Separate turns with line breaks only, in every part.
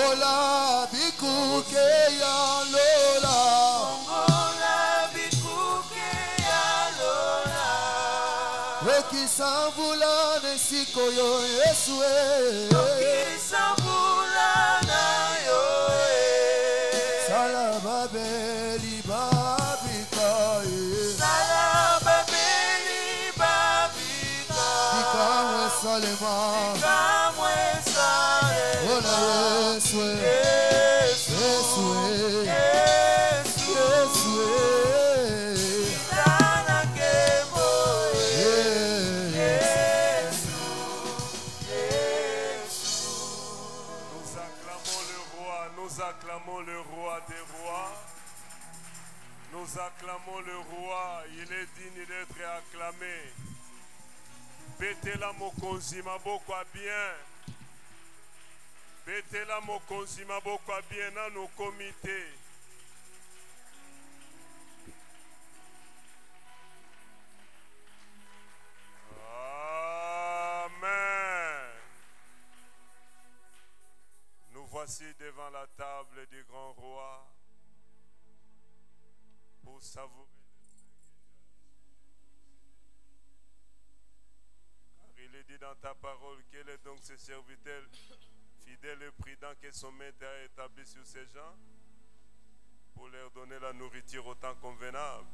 Mongola bikuke ya lola.
Mongola bikuke ya lola.
Ekisambula nesiko yo Yesu
Ekisambula na yo
Sala babeli babika
Sala babeli babika.
Ikamwe salema
Ikamwe salema.
Ola Yesu
Yesu Dana kemo Yesu.
Nous acclamons le roi des rois. Nous acclamons le roi. Il est digne d'être acclamé. Betela mokonzi maboko a bien. Betela mokonzi maboko a bien dans nos comités. Amen. Nous voici devant la table du grand roi pour savourer. Car il est dit dans ta parole, quel est donc ce serviteur fidèle et prudent que son maître a établi sur ces gens pour leur donner la nourriture au temps convenable.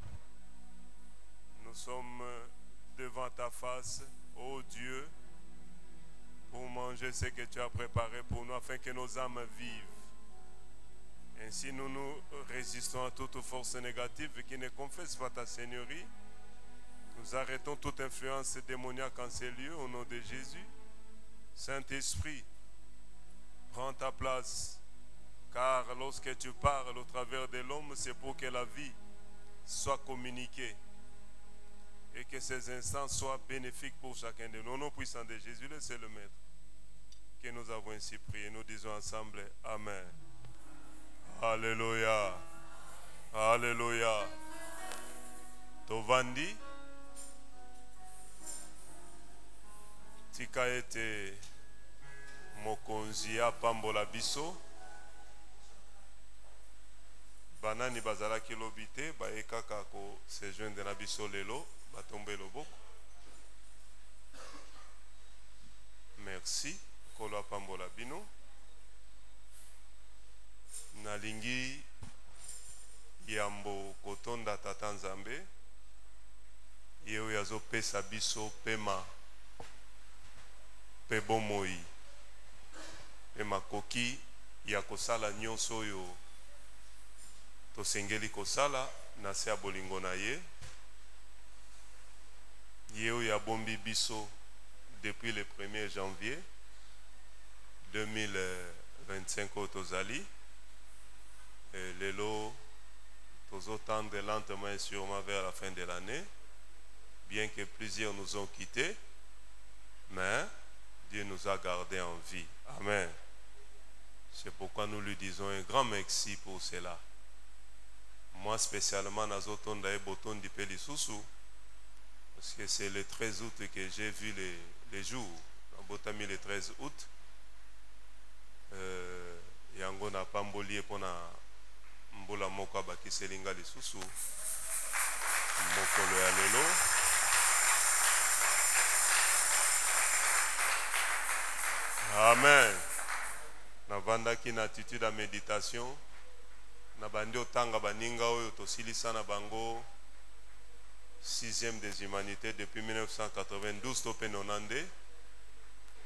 Nous sommes devant ta face, ô Dieu, pour manger ce que tu as préparé pour nous afin que nos âmes vivent. Ainsi nous nous résistons à toute force négative qui ne confesse pas ta Seigneurie. Nous arrêtons toute influence démoniaque en ces lieux au nom de Jésus. Saint-Esprit, prends ta place, car lorsque tu parles au travers de l'homme, c'est pour que la vie soit communiquée et que ces instants soient bénéfiques pour chacun de nous. Au nom puissant de Jésus, le seul Maître, que nous avons ainsi prié. Nous disons ensemble Amen. Alléluia. Alléluia. Tovandi. Tika ete mokonzi apambola biso. Banani bazalaki lobite baekaka ko se joindre na biso lelo batombe loboko. Merci kolo apambola bino. Nalingi yambo kotonda tata Nzambe yeo yazo pesa biso pema pe bomoi pe makoki ya kosala nyonso oyo tosengeli kosala na se ya bolingo na ye yeo ya bombi biso depuis le 1er janvier 2025 au tozali lelo tozo tendre lentement et sûrement vers la fin de l'année, bien que plusieurs nous ont quittés, mais Dieu nous a gardés en vie. Amen. C'est pourquoi nous lui disons un grand merci pour cela. Moi spécialement, nazotonda e boton di pelisusu, parce que c'est le 13 août que j'ai vu les jours. Botami le 13 août. Yango na pamboli epona mbula moko abakiselinga lisusu mokolo ya lelo. Amen. Navandaki na attitude à méditation. Na bandi otanga baninga oyo tosilisa na bango 6e des humanités depuis 1992 to pe 92.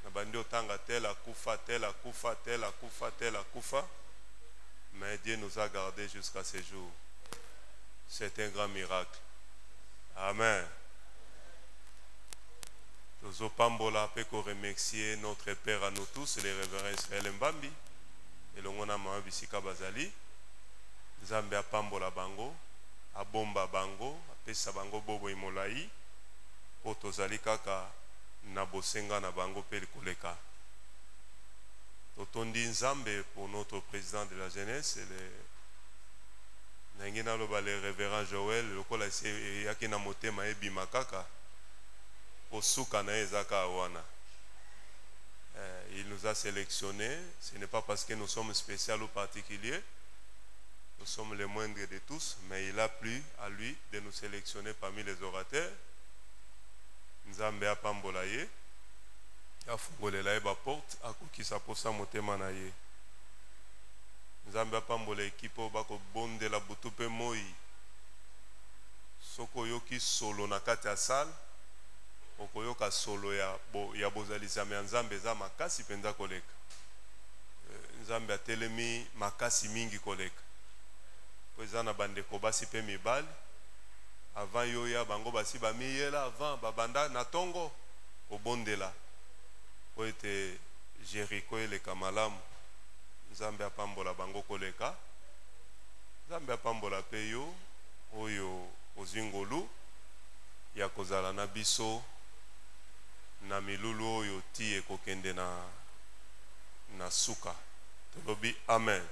Na bandi otanga tel akufa, tel akufa, tel akufa, tel akufa. Mais Dieu nous a gardés jusqu'à ce jour. C'est un grand miracle. Amen. Nous opambola peko remercier notre Père à nous tous, le révérend Israël Mbambi, et le mona mama bisika bazali. Nzambe apambola bango, abomba bango, apesa bango bobo imolai, po tozali kaka na bosenga na bango pe koleka. Totondi Nzambe pour notre président de la jeunesse, le révérend Joël, le kola yaki na motema ebi makaka, posuka na ezaka wana. Il il nous a sélectionnés. Ce n'est pas parce que nous sommes spéciaux ou particuliers. Nous sommes les moindres de tous, mais il a plu à lui de nous sélectionner parmi les orateurs. Nzambe apambola ye, afungolela ye ba porte, akokisa posa motema na ye. Nzambe apambola ekipo bako bondela butu pe moi. Soko yoki solo na kati ya salle, okoyoka solo ya bozalisame ya Nzambe eza makasi penza koleka. Nzambe atelemi makasi mingi koleka. Eza na bandeko basi pe mibali. Avant yoya bango basi bamiyela avant babanda na tongo obondela. Oete Jericho eleka malamu. Nzambe apambola bango koleka. Nzambe apambola pe yo oyo ozingolu ya kozala na biso na milulu oyo ti ekokende na suka. Tolobi amen.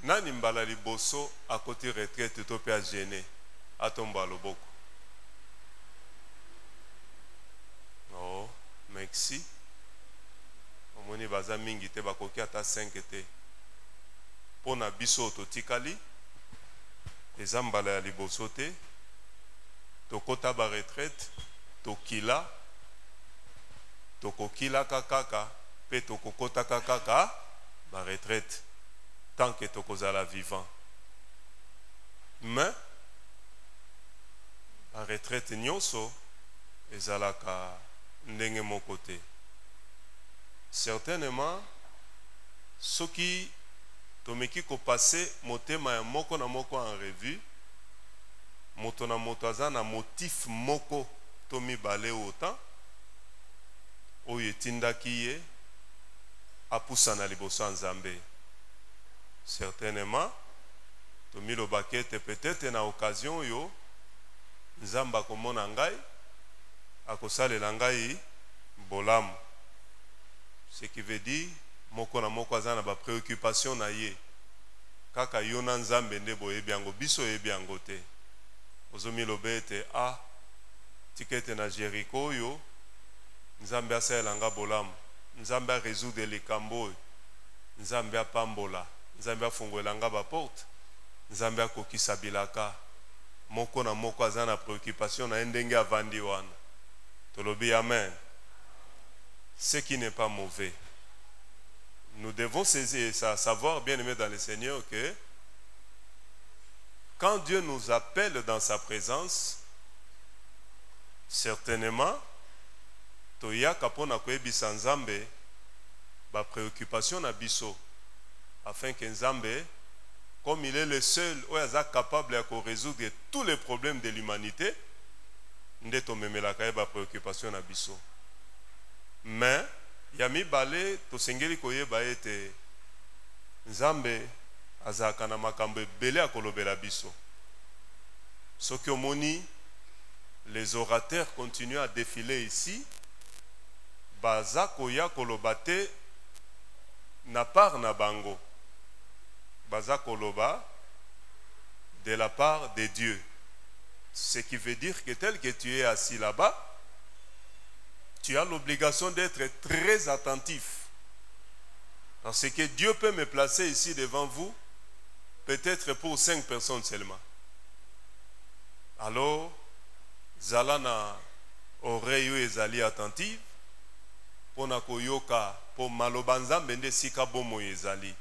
Nani mbala liboso à côté retraite to pe a gêné atomba loboko. Oh, merci. Omoni baza mingi te bakoki ata 5 te. Pona biso totikali eza mbala ya liboso te. Tokota ba retraite, tokila, tokokila kakaka, pe tokokota kakaka ba retraite. Tant que tokozala vivant. Mais la retraite nyonso ezalaka ndenge moko te. Certainement soki tomeki ko passer motema ya moko na moko en revue, moto na moto aza na motif moko to mibale autant oyo etindaki ye apusa na liboso ya Nzambe. Certainement, tomilo bakete peut-être na occasion yo Nzamba komona ngai akosalela ngai bolamu. Ce qui veut dire moko na moko aza na ba préoccupation na ye. Kaka yo na Nzambe nde boyebi yango biso yebi yango te. Ozomilo bete tikete na Jericho yo Nzambe asalela nga bolamu. Nzambe a résoudre likambo. Nzambe apambola. Nzambe afungolela nga ba porte. Nzambe akokisa bilaka. Moko na moko aza na préoccupation na ndenge avandi wana. Tolobi amen. Ce qui n'est pas mauvais. Nous devons savoir, bien aimé dans le Seigneur, que quand Dieu nous appelle dans sa présence, certainement, toyaka pona koyebisa Nzambe ba préoccupation na biso. Afin que Nzambe, comme il est le seul capable de résoudre tous les problèmes de l'humanité, nde tomemelaka ye ba préoccupation na biso. Mais yami bale to sengeli koyeba ete Nzambe azaka na makambo ebele akolobela biso. Soki omoni les orateurs continuent à défiler ici, baza koya kolobate na part na bango. Baza koloba de la part de Dieu. Ce qui veut dire que tel que tu es assis là-bas, tu as l'obligation d'être très attentif. Parce que Dieu peut me placer ici devant vous, peut-être pour 5 personnes seulement. Alors, zalana oreille ezali attentive, pona koyoka po maloba Nzambe nde sika bomo ezali.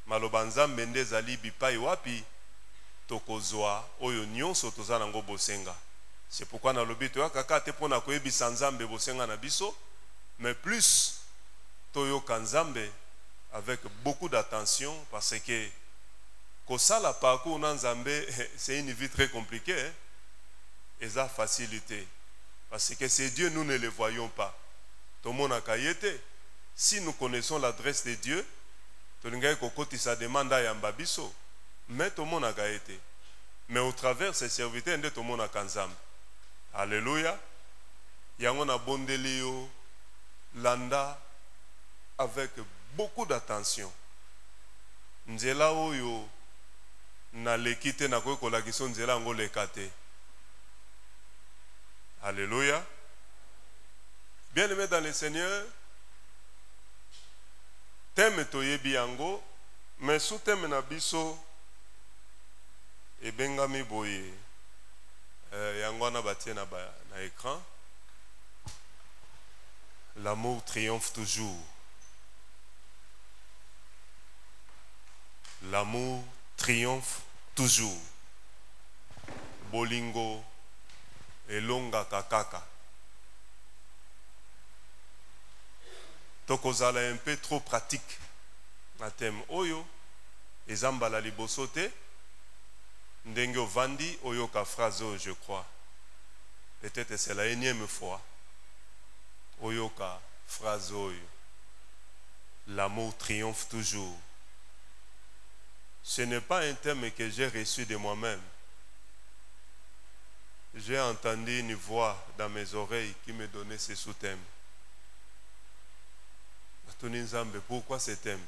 Maloba Nzambe nde ezali bipai wapi tokozwa oyo nyonso toza nango bosenga. C'est pourquoi na lobi toyoka kaka te pona koyebisa Nzambe bosenga na biso, mais plus toyoka Nzambe avec beaucoup d'attention, parce que kosala parcours na Nzambe c'est une vie très compliquée, hein? Et ça facilité, parce que c'est Dieu, nous ne le voyons pas. Tomonaka yete, si nous connaissons l'adresse de Dieu, tolingai kokoti sa demande ya mbabiso, mais tomonaka yete. Mais au travers de ces serviteurs, nde tomonaka Nzambe. Alléluia. Yango na bondeli yo landa avec beaucoup d'attention. Nzela oyo na lekite na koy kolakiso nzela ngo lekate. Alléluia. Bien-aimés dans le Seigneur, thème toyebi yango, mais sous thème na biso et bengami boye yango na batie na écran. L'amour triomphe toujours. L'amour triomphe toujours. Bolingo elonga kakaka. Tokozala un peu trop pratique na thème oyo ezambala liboso te ndenge ovandi oyo ka phrase oyo je crois. Peut-être c'est la énième fois oyo ka phrase oyo. L'amour triomphe toujours. Ce n'est pas un thème que j'ai reçu de moi-même. J'ai entendu une voix dans mes oreilles qui me donnait ce sous-thème. Pourquoi ce thème?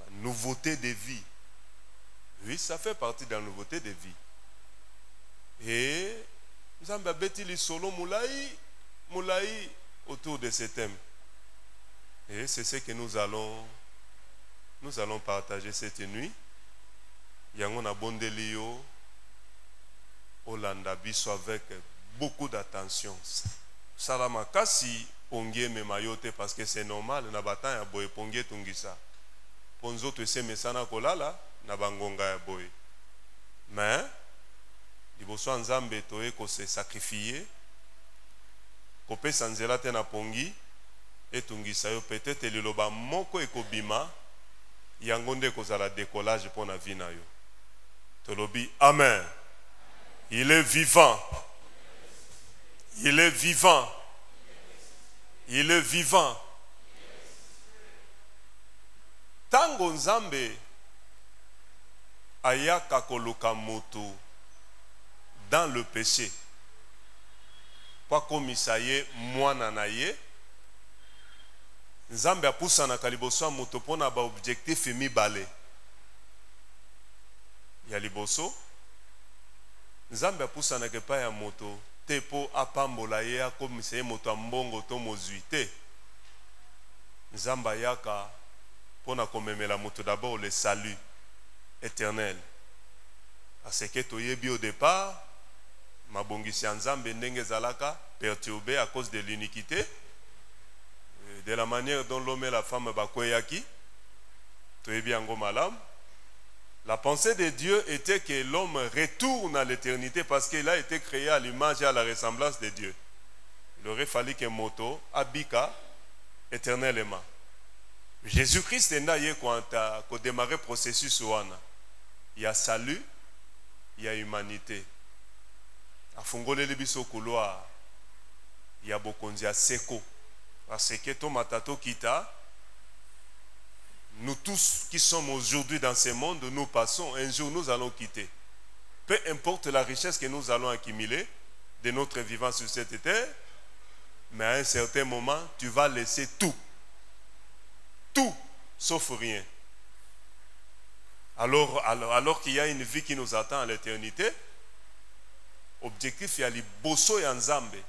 Nouveauté de vie. Oui, ça fait partie de la nouveauté de vie. Et nous avons bâti solo moulaï autour de ce thème. Et c'est ce que nous allons partager cette nuit. Yango na bondelio Olanda biso avec beaucoup d'attention. Salama kasi pongie me mayote parce que c'est normal na batan ya boye pongie tungisa. Ponzo to se mesana kolala na bangonga ya boye. Mais liboso nzambe toye ko se sacrifier. Kopesa nzela te na pongi etungisa yo peut-être liloba moko ekobima yango nde kozala décollage pour na vie na yo. Tolobi amen. Il est vivant. Il est vivant. Il est vivant. Tango nzambe ayaka koluka moto dans le péché. Kwa komisa ye mwana na ye. Nzambe apusana kaliboso moto pona ba objectif mibale. Ya liboso Nzambe apusana ke pa ya moto tepo apambola ye akomisa ye moto ambongo to mozwi te. Nzambe yaka pona komemela moto d'abord le salut éternel. Parce que toyebi au départ mabongisi ya Nzambe ndenge zalaka perturbé à cause de l'iniquité, de la manière dont l'homme et la femme bakweyaki toyebi yango malamu. La pensée de Dieu était que l'homme retourne à l'éternité parce qu'il a été créé à l'image et à la ressemblance de Dieu. Il aurait fallu que moto abika éternellement. Jésus-Christ est né quand a démarré le processus wana. Il y a salut, il y a humanité. A fungole libiso couloir, il y a bokonzi a seko. Parce que to matato kita. Nous tous qui sommes aujourd'hui dans ce monde, nous passons, un jour nous allons quitter. Peu importe la richesse que nous allons accumuler de notre vivant sur cette terre, mais à un certain moment, tu vas laisser tout. Tout, sauf rien. Alors qu'il y a une vie qui nous attend à l'éternité, objectif, il y a les bosso et nzambe.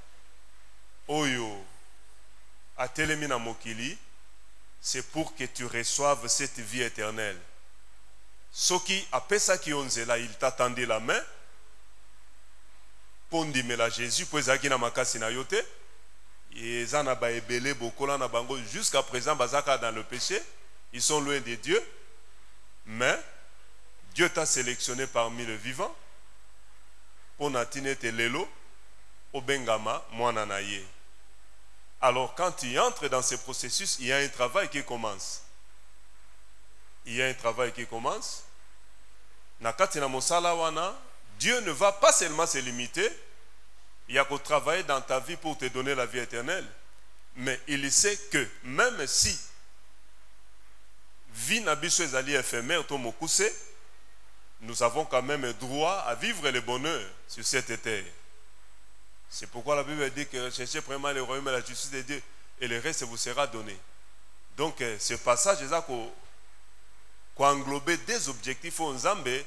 Oyo, a telemina mokili. C'est pour que tu reçoives cette vie éternelle. Ce qui, après ça qui onzela, il t'attendait la main. Pondi mela Jésus, pour ezaki na makasi na yote. Et zana ba ebele bokola na bango jusqu'à présent bazaka dans le péché. Ils sont loin de Dieu. Mais Dieu t'a sélectionné parmi les vivants. Pour natine te lelo obengama mwana na ye. Alors quand tu entres dans ce processus, il y a un travail qui commence. Il y a un travail qui commence. Nakati na mosala wana, Dieu ne va pas seulement se limiter, il y a qu'à travailler dans ta vie pour te donner la vie éternelle. Mais il sait que même si vie na biso ezali éphémère to mokuse, nous avons quand même droit à vivre le bonheur sur cette terre. C'est pourquoi la Bible dit que cherchez vraiment le royaume et la justice de Dieu et le reste vous sera donné. Donc ce passage est englober des objectifs au Nzambe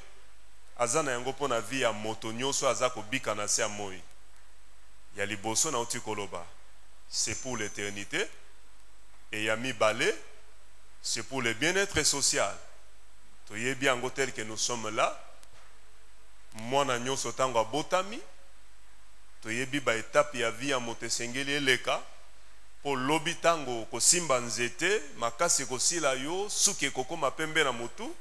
azana yango pona vie ya moto nyoso azako bika na se moi. Il y a liboso na uti koloba. C'est pour l'éternité. Et il y a mi balé. C'est pour le bien-être social. Toye bien tel que nous sommes là. Moi na nyoso tango botami. Toye bi ba étape ya vie ya motesengeli eleka. Po lobi tango ko simba nzete makasi ko sila yo suke koko mapembe na mutu.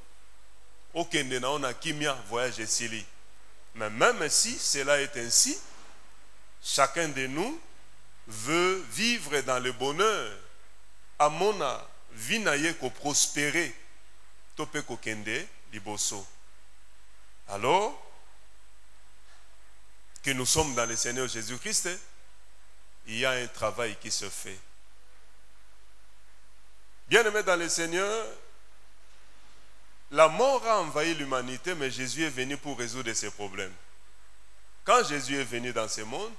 Okende na ona kimia voyage sili. Mais même si cela est ainsi, chacun de nous veut vivre dans le bonheur. Amona vinaye ko prospérer. Tope ko kende liboso. Alors que nous sommes dans le Seigneur Jésus-Christ, il y a un travail qui se fait. Bien-aimés dans le Seigneur, la mort a envahi l'humanité, mais Jésus est venu pour résoudre ces problèmes. Quand Jésus est venu dans ce monde,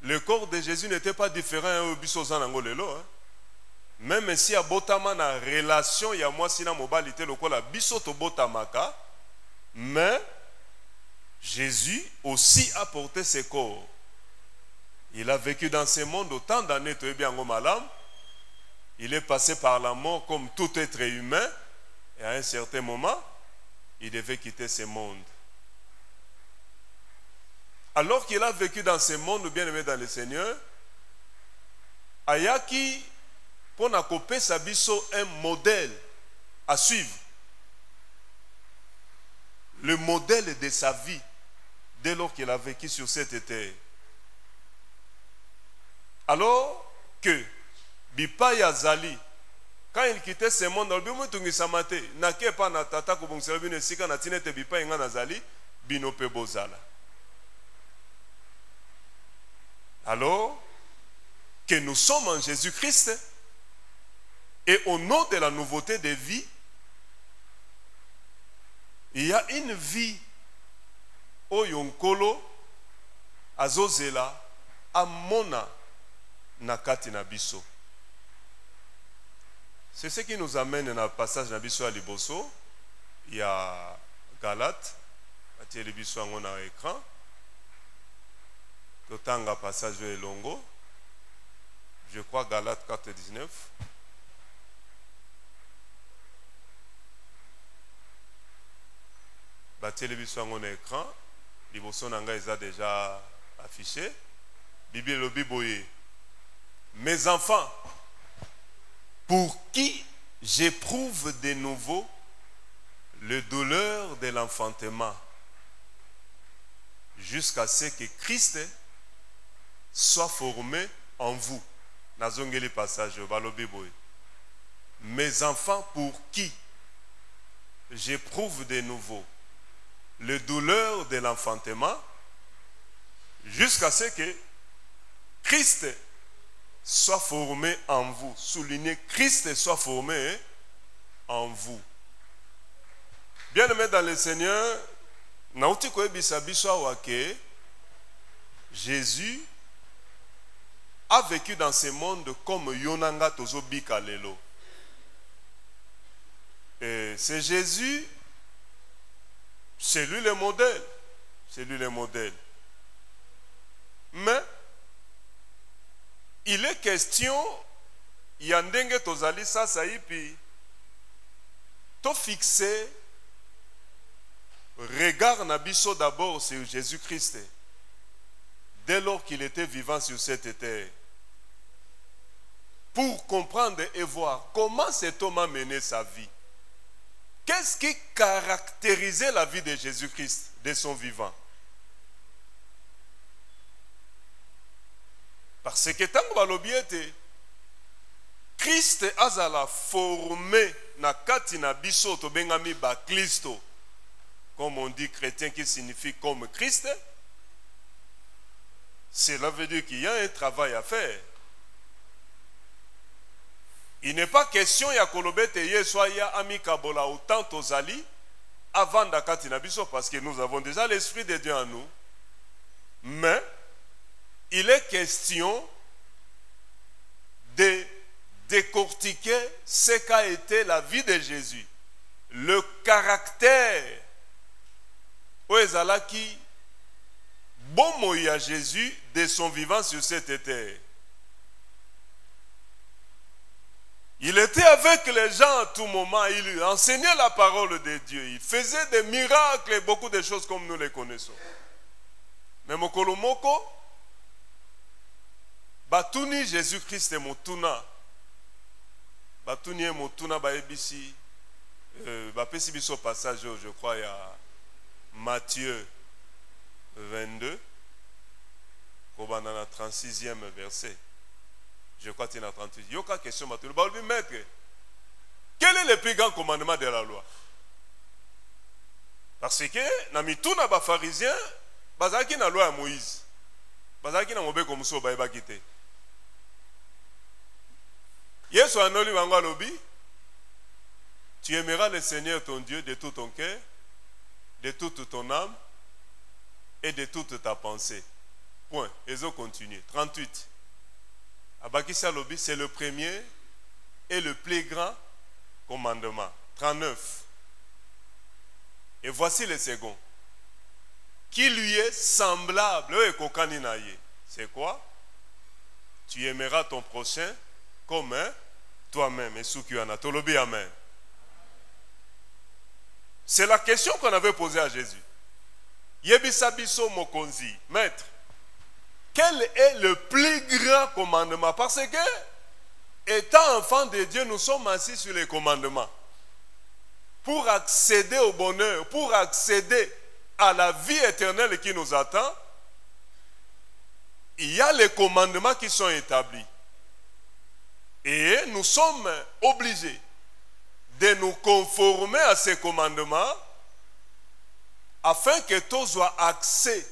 le corps de Jésus n'était pas différent au biso. Même si à botama na relation ya moi sina mobilité lokola biso to botamaka, mais Jésus aussi a porté ses corps. Il a vécu dans ce monde autant d'années, il est passé par la mort comme tout être humain, et à un certain moment, il devait quitter ce monde. Alors qu'il a vécu dans ce monde, bien aimé dans le Seigneur, Ayaki, pour n'accoper Sabiso, un modèle à suivre. Le modèle de sa vie, dès lors qu'il a vécu sur cette terre. Alors que Bipa Yazali, quand il quittait ce monde, il n'a pas na tata ko bongisa bino sika na tinete Bipa inga nazali bino pe bozala. Alors que nous sommes en Jésus-Christ et au nom de la nouveauté de vie, il y a une vie au yonkolo azozela amona nakati na biso. C'est ce qui nous amène dans le passage na biso à liboso. Il y a Galates, atie libiso ango na écran. Totanga passage de longo. Je crois Galates 4:19. Batie libiso ango na écran. Liboso nanga est déjà affiché. Bible lobi boye. Mes enfants, pour qui j'éprouve de nouveau le douleur de l'enfantement, jusqu'à ce que Christ soit formé en vous. Nazongeli passage balobi boye. Mes enfants, pour qui j'éprouve de nouveau le douleur de l'enfantement, jusqu'à ce que Christ soit formé en vous. Soulignez, Christ soit formé en vous. Bien-aimés dans le Seigneur, Jésus a vécu dans ce monde comme Yonanga Tozo Bikalelo. Et c'est Jésus, c'est lui le modèle. C'est lui le modèle. Mais il est question, yandenge tozali sasa ipi, to fixer regard nabiso d'abord sur Jésus-Christ, dès lors qu'il était vivant sur cette terre, pour comprendre et voir comment cet homme a mené sa vie. Qu'est-ce qui caractérisait la vie de Jésus-Christ, de son vivant? Parce que tant que balobiete, Christ azala formé na kati na biso to bengami ba Christo, comme on dit chrétien qui signifie comme Christ. Cela veut dire qu'il y a un travail à faire. Il n'est pas question ya kolobete ye soit ya amikabola autant tozali avant da kati na biso, parce que nous avons déjà l'esprit de Dieu en nous. Mais il est question de décortiquer ce qu'a été la vie de Jésus, le caractère ezalaki bomoi à Jésus de son vivant sur cette terre. Il était avec les gens à tout moment, il enseignait la parole de Dieu, il faisait des miracles et beaucoup de choses comme nous les connaissons. Mais mokolo moko, batuni Jésus-Christ et motuna, batuni motuna baebisi, bapesi biso passage, je crois, il y a Matthieu 22, dans la 36e verset. Je crois qu'il y a 38. Il y a une question, maître. Quel est le plus grand commandement de la loi? Parce que, dans les pharisiens, bazaki na loi à Moïse. Bazaki na mobe comme ça, baïba kité. Yesu anoli wango lobi. Tu aimeras le Seigneur ton Dieu de tout ton cœur, de toute ton âme et de toute ta pensée. Point. Et on continue. 38. Abakissa lobi, c'est le premier et le plus grand commandement. 39. Et voici le second. Qui lui est semblable. C'est quoi? Tu aimeras ton prochain comme toi-même. Et Soukiana. Tolobi amen. C'est la question qu'on avait posée à Jésus. Yebisabiso mokonzi. Maître, quel est le plus grand commandement? Parce que, étant enfant de Dieu, nous sommes assis sur les commandements. Pour accéder au bonheur, pour accéder à la vie éternelle qui nous attend, il y a les commandements qui sont établis. Et nous sommes obligés de nous conformer à ces commandements afin que tous soient accès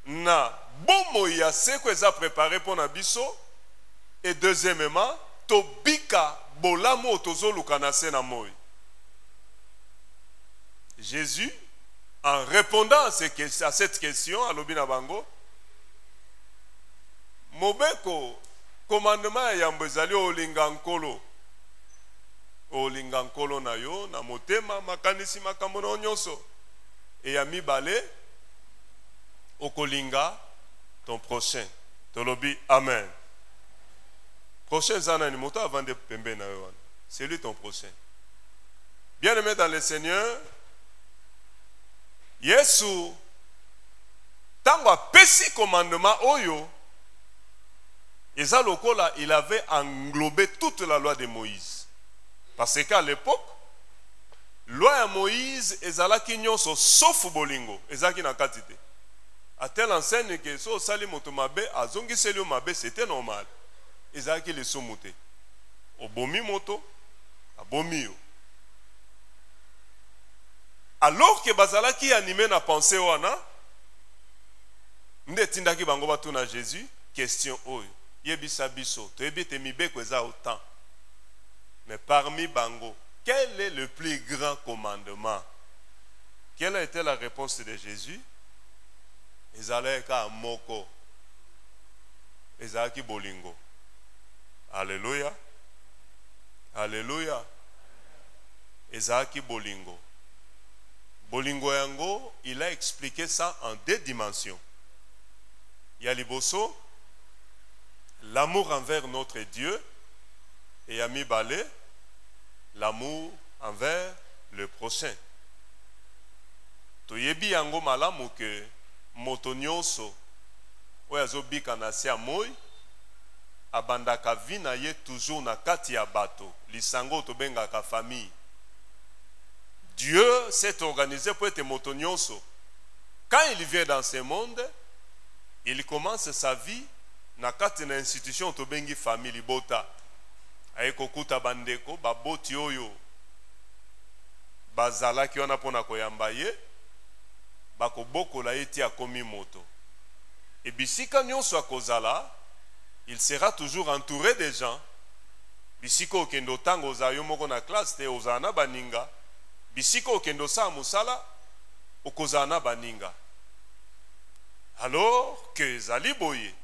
na bomo ya ce que ça préparé pour nabiso. Et deuxièmement, tobika bolamo tozo lukanase na moi. Jésus, en répondant à cette question, à l'obina bango, mobeko commandement ya mbezali olingankolo. Olingankolo na yo, na motema, makanisi makambo na nyonso. Et ya mibale, okolinga ton prochain. Tolobi, amen. Prochain zana ni moto avant de pembe na yo. C'est lui ton prochain. Bien aimé dans le Seigneur, Yesu, tango apesi commandement oyo, Eza lokola, il avait englobé toute la loi de Moïse. Parce qu'à l'époque, loi de Moïse, ezalaki nyonso sauf bolingo, ezalaki na katite. À telle enseigne que so sali moto mabe, azongi seli mabe, c'était normal. Ezalaki le somote. Obomi moto, abomi yo. Alors que bazalaki animé na pensée wana, nde tindaki bango batu na Jésus, question oyo. Yebisa biso, toyebite mibeko eza autant. Mais parmi bango, quel est le plus grand commandement? Quelle a été la réponse de Jésus? Ezalaka moko. Ezalaki bolingo. Alléluia. Alléluia. Ezalaki bolingo. Bolingo yango, il a expliqué ça en 2 dimensions. Il y a liboso, l'amour envers notre Dieu, et Yami Balé, l'amour envers le prochain. Toyebi yango malamu ke moto nyonso oyo azobika na se ya moi abandaka vi na ye toujours na kati ya bato, lisango tobengaka famille. Dieu s'est organisé pour être moto nyonso. Quand il vient dans ce monde, il commence sa vie na kati na institution tobengi famille bota. Aiko kuta bandeko baboti oyo bazala ki wana pona koyamba ye bakobokola ye ti akomi moto. Et bisika nyonso akozala, il sera toujours entouré de gens. Bisiko okendo tango ozayo moko na classe te ozana baninga. Bisiko okendo sa musala okozana baninga. Alors que zali boye,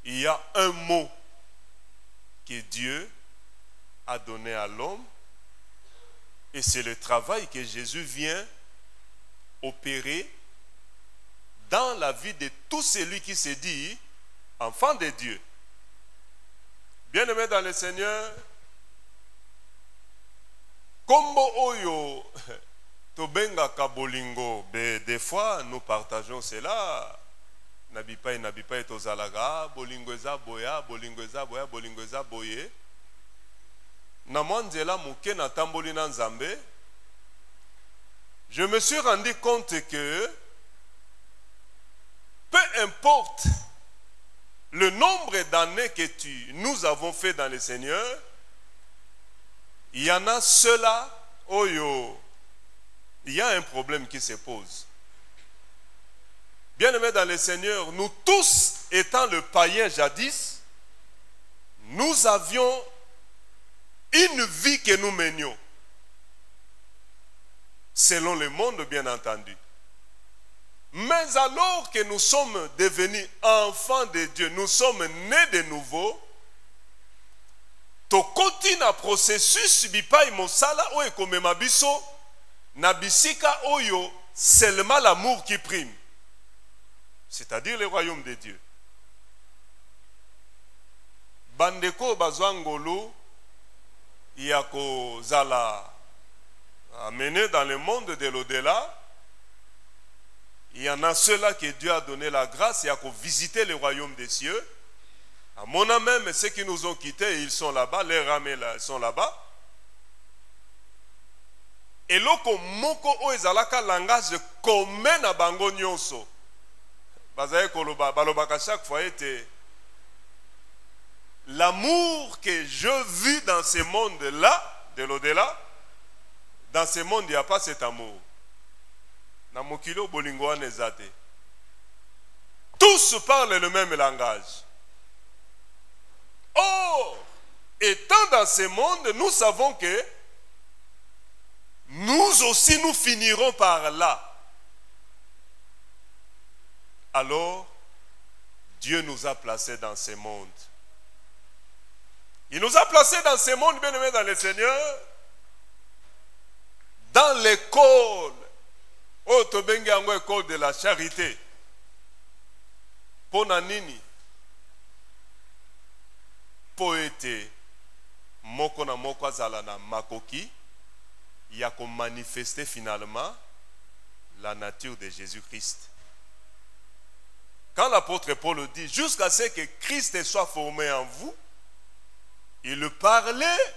il y a un mot que Dieu a donné à l'homme, et c'est le travail que Jésus vient opérer dans la vie de tout celui qui se dit enfant de Dieu. Bien-aimé dans le Seigneur, Kombo Oyo, Tobenga Kabolingo, des fois nous partageons cela. Nabipa et Tozalaga, Bolingweza Boya, Bolingweza Boya, Bolingweza Boye. Namanzela Mouke Natamboli Nzambe. Je me suis rendu compte que peu importe le nombre d'années que nous avons fait dans le Seigneur, il y en a ceux-là, il y a un problème qui se pose. Bien-aimés dans le Seigneur, nous tous étant le païen jadis, nous avions une vie que nous menions. Selon le monde, bien entendu. Mais alors que nous sommes devenus enfants de Dieu, nous sommes nés de nouveau, to continue processus bipai mosala oyo ekomema biso na bisika oyo seulement l'amour qui prime, c'est-à-dire le royaume de Dieu. Bandeko bazwa ngolu ya kozala amené dans le monde de l'au-delà. Il y en a ceux-là que Dieu a donné la grâce et à visiter le royaume des cieux. À mon âme même, ceux qui nous ont quittés, ils sont là-bas, les ramés sont là-bas. Et loko moko o ezalaka langage commun na bango nyonso. Bazaye koloba balobaka chaque fois était l'amour que je vis dans ce monde-là, de l'au-delà. Dans ce monde, il n'y a pas cet amour. Na mokilo bolingo nezate. Tous parlent le même langage. Or, étant dans ce monde, nous savons que nous aussi nous finirons par là. Alors, Dieu nous a placés dans ce monde. Il nous a placés dans ce monde, bien aimé dans le Seigneur, dans l'école. Oh, tobengi yango école de la charité. Pona nini? Poete moko na moko azala na makoki ya ko manifester finalement la nature de Jésus-Christ. Quand l'apôtre Paul dit jusqu'à ce que Christ soit formé en vous, il parlait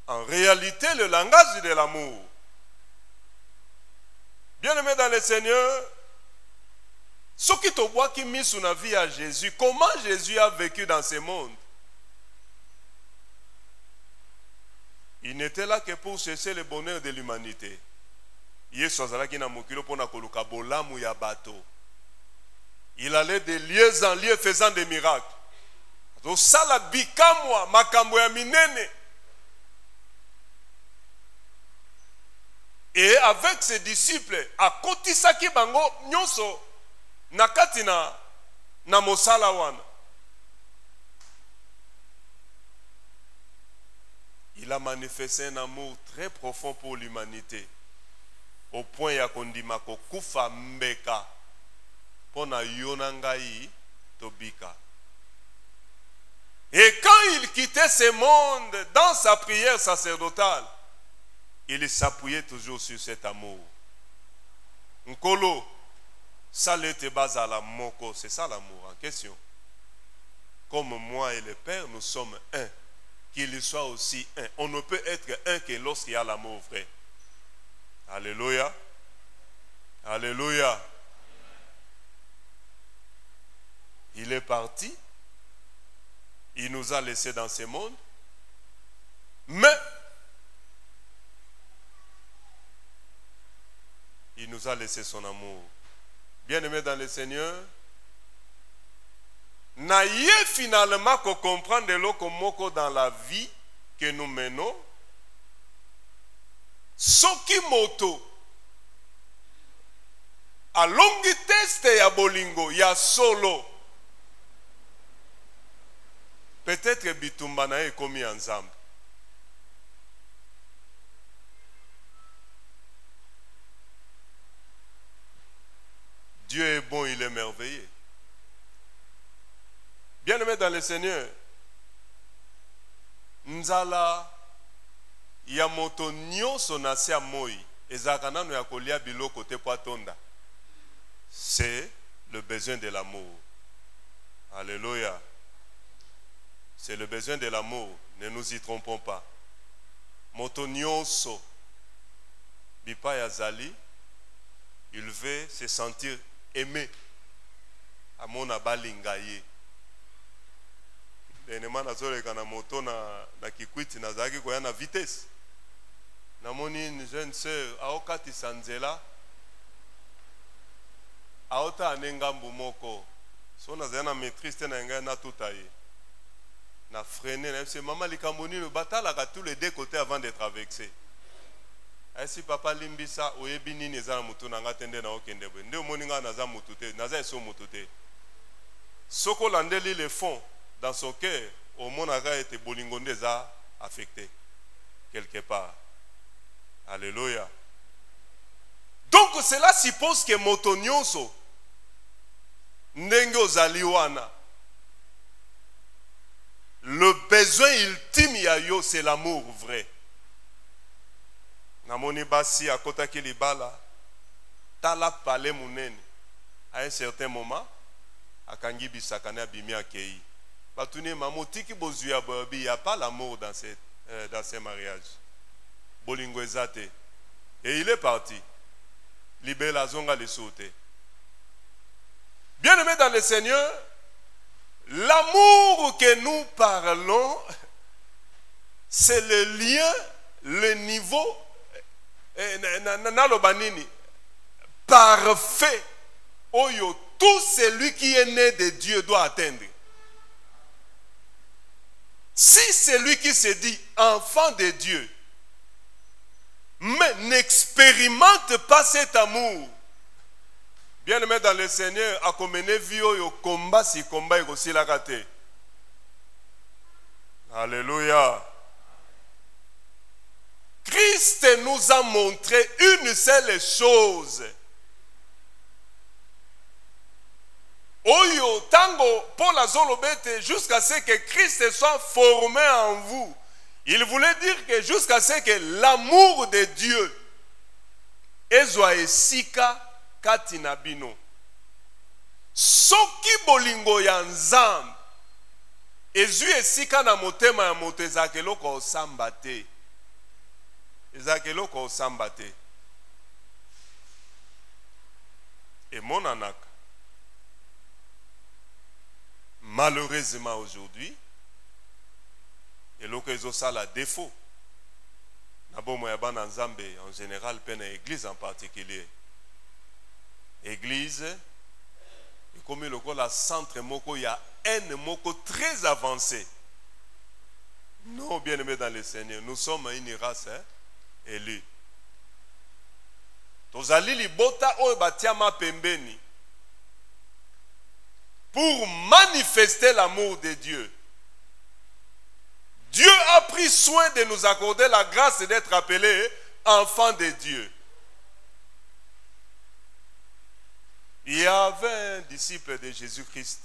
en réalité le langage de l'amour. Bien-aimé dans le Seigneur, ce qui te voit qui mis sur la vie à Jésus, comment Jésus a vécu dans ce monde? Il n'était là que pour chercher le bonheur de l'humanité. Il allait de lieu en lieu faisant des miracles. Et avec ses disciples, à kotisaki bango nyonso nakati na mosala wana. Il a manifesté un amour très profond pour l'humanité. Au point ya kondima ko kufa mbeka pona yonangai tobika. Et quand il quittait ce monde dans sa prière sacerdotale, il s'appuyait toujours sur cet amour. Nkolo, salete bazala moko, c'est ça l'amour en question. Comme moi et le Père, nous sommes un. Qu'il soit aussi un. On ne peut être un que lorsqu'il y a l'amour vrai. Alléluia. Alléluia. Il est parti. Il nous a laissés dans ce monde. Mais il nous a laissé son amour. Bien-aimé dans le Seigneur, n'ayez finalement qu'à comprendre l'okomoko dans la vie que nous menons. Soki moto a longi teste ya bolingo ya solo. Peut-être bitumba na ye komi ensemble. Dieu est bon, il est merveilleux. Bien-aimés dans le Seigneur, nzala ya moto nyonso na se ya moi ezalaka nano ya kolia biloko te po atonda. C'est le besoin de l'amour. Alléluia. C'est le besoin de l'amour. Ne nous y trompons pas. Moto nyonso bipa ya zali, il veut se sentir aimé. Amona balinga ye. Denema nazoleka na moto na kikwiti nazaki koya na vitesse. Namoni une jeune sœur aokati sanzela. Aota anengambu moko. So nazaya na maîtrise te na ngai na tutaye. Na freiner na c'est maman likamboni le batalaka tous les deux côtés avant de traverser. Ainsi papa limbisa oyebi nini ezala mutu na ngatende na okende bwe. Nde moninga naza mutu te, naza eso mutu te. Soko landeli le fond dans son cœur, au monaka été bolingonde za affecté quelque part. Alléluia. Donc cela suppose que moto nyonso ndenge ozali wana, le besoin ultime ya yo c'est l'amour vrai. Namoni basi akotaki libala tala pale munene à un certain moment akangi bisaka na bimi akei batuni mamotiki bozuya bobi ya pas l'amour dans ces mariages bolingo ezate et il est parti libela zonga le sauter. Bien-aimés dans le Seigneur, l'amour que nous parlons, c'est le lien, le niveau parfait où tout celui qui est né de Dieu doit atteindre. Si celui qui se dit enfant de Dieu, mais n'expérimente pas cet amour, bien-aimé dans le Seigneur, a commencé vio combat si combat aussi la raté. Alléluia. Christ nous a montré une seule chose. Oyo tango Paul azolobete jusqu'à ce que Christ soit formé en vous. Il voulait dire que jusqu'à ce que l'amour de Dieu ezwa esika kati na bino. Soki bolingo ya nzambe ezwi esika na motema ya moto ezalaka eloko osamba te. Ezalaka eloko osamba te. Emonanaka. Malheureusement aujourd'hui, eloko ezosala défaut. Nabomo ya bana nzambe en général pe na église en particulier. Église et comme le la centre moko ya haine moko très avancé. Non, bien-aimés dans le Seigneur, nous sommes une race élue. Tozali libota oyo batiama pembeni pour manifester l'amour de Dieu. Dieu a pris soin de nous accorder la grâce d'être appelés enfants de Dieu. Il y avait un disciple de Jésus-Christ.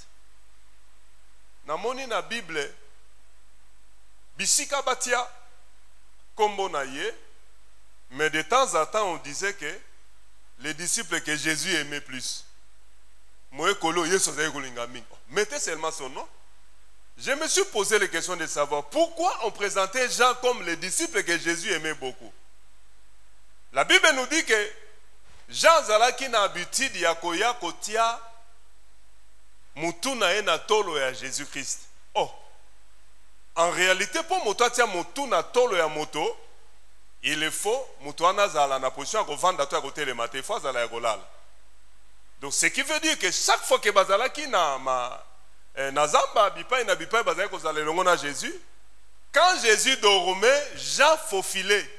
Namoni na Bible, bisika batia kombo na ye, mais de temps en temps on disait que les disciples que Jésus aimait plus. Mettez seulement son nom. Je me suis posé la question de savoir pourquoi on présentait Jean comme le disciple que Jésus aimait beaucoup. La Bible nous dit que Jean zalaki na habitude ya koya kotia mutu na ye na tolo ya Jésus-Christ. Oh, en réalité pour moto atia mutu na tolo ya moto, il faut mutu ana zala na position ya kovanda to ya kotelema te, faut zala ya kolala. Donc ce qui veut dire que chaque fois que bazalaki na zamba bipai na bipai bazalaki kozala elongo na Jésus, quand Jésus dormait, Jean faufilait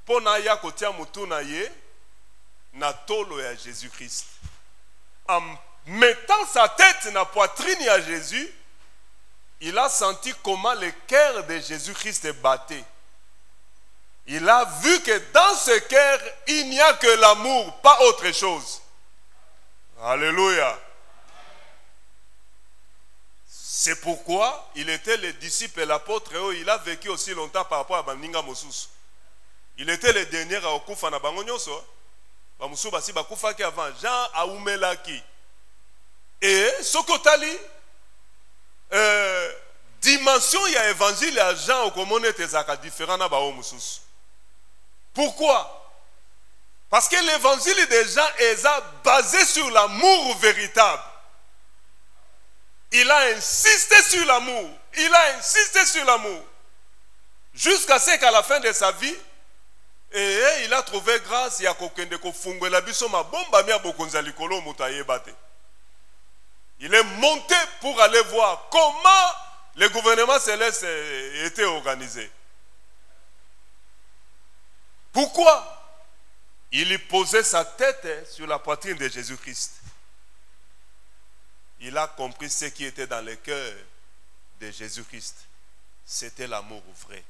pour na ya kotia mutu na ye na tolo ya Jésus-Christ. En mettant sa tête na poitrine à Jésus, il a senti comment le cœur de Jésus-Christ battait. Il a vu que dans ce cœur, il n'y a que l'amour, pas autre chose. Alléluia. C'est pourquoi il était le disciple et l'apôtre et il a vécu aussi longtemps par rapport à Baninga Mosus. Il était le dernier à Okufa na bango nyonso. Bamusu basi bakufa ki avant Jean aumelaki. Et sokotali dimension il y a évangile à Jean au komone tezaka différent na ba mususu. Pourquoi? Parce que l'évangile de Jean est basé sur l'amour véritable. Il a insisté sur l'amour. Il a insisté sur l'amour. Jusqu'à ce qu'à la fin de sa vie, il a trouvé grâce. Il a il est monté pour aller voir comment le gouvernement céleste était organisé. Pourquoi? Il y posait sa tête sur la poitrine de Jésus-Christ. Il a compris ce qui était dans le cœur de Jésus-Christ. C'était l'amour vrai.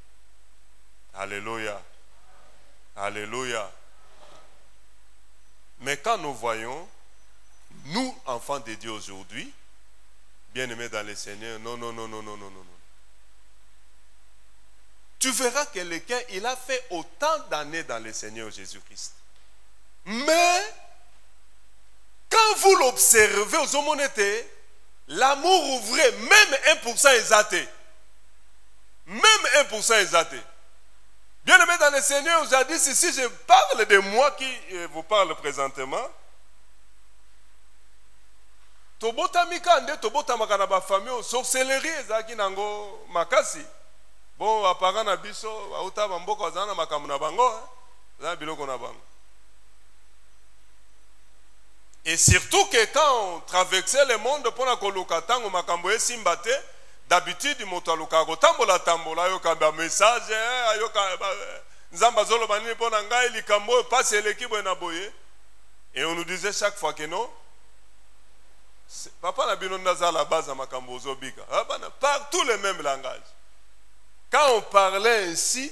Alléluia. Alléluia. Mais quand nous voyons, nous, enfants de Dieu aujourd'hui, bien-aimés dans le Seigneur, non. Tu verras que quelqu'un, il a fait autant d'années dans le Seigneur Jésus-Christ. Mais, quand vous l'observez aux hommonétés, l'amour vrai, même 1% est athée. Même 1% est athée. Bien aimé dans le Seigneur, j'ai dit, si je parle de moi qui vous parle présentement, Tobotamika nde tobotamaka na ba famille sorcellerie ezaki nango makasi. Bon apparent na biso auta bamboko azana makambo na bango, za biloko na bango. Et surtout que quand on traversait le monde pour la koluka tango makambo esimbate, d'habitude moto aluka ko tambola yoka ba message ayoka nzamba zolo banini pona ngai likambo passe l'équipe na boye. Et on nous disait chaque fois que non. Papa n'a bien à la base à makambo zobika. Par tous les mêmes langages. Quand on parlait ainsi,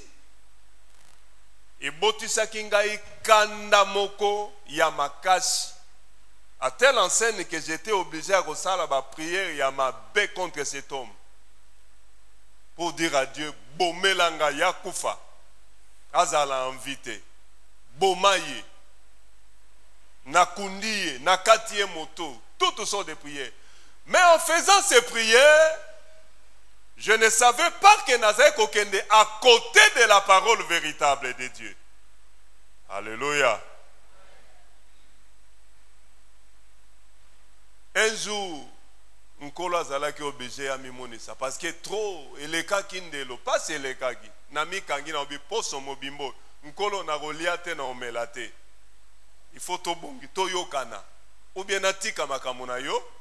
et botisa kingai kanda moko yamakashi. À telle enseigne que j'étais obligé à faire la prière yamabe contre cet homme. Pour dire à Dieu, bomelanga yakufa. Azala invité. Bomaye. Nakundiye, nakatiye moto. Toutes sortes de prières. Mais en faisant ces prières, je ne savais pas que Nazareth Kokende à côté de la parole véritable de Dieu. Alléluia. Un jour, Nkolo Azalaki obligé à mimonisa parce que trop eleka kindelo pas c'est eleka ki nami kangi na obi poso mobimbo Nkolo na goliate na omelate. Il faut to bongi to yokana. Ou bien natika makambo na yo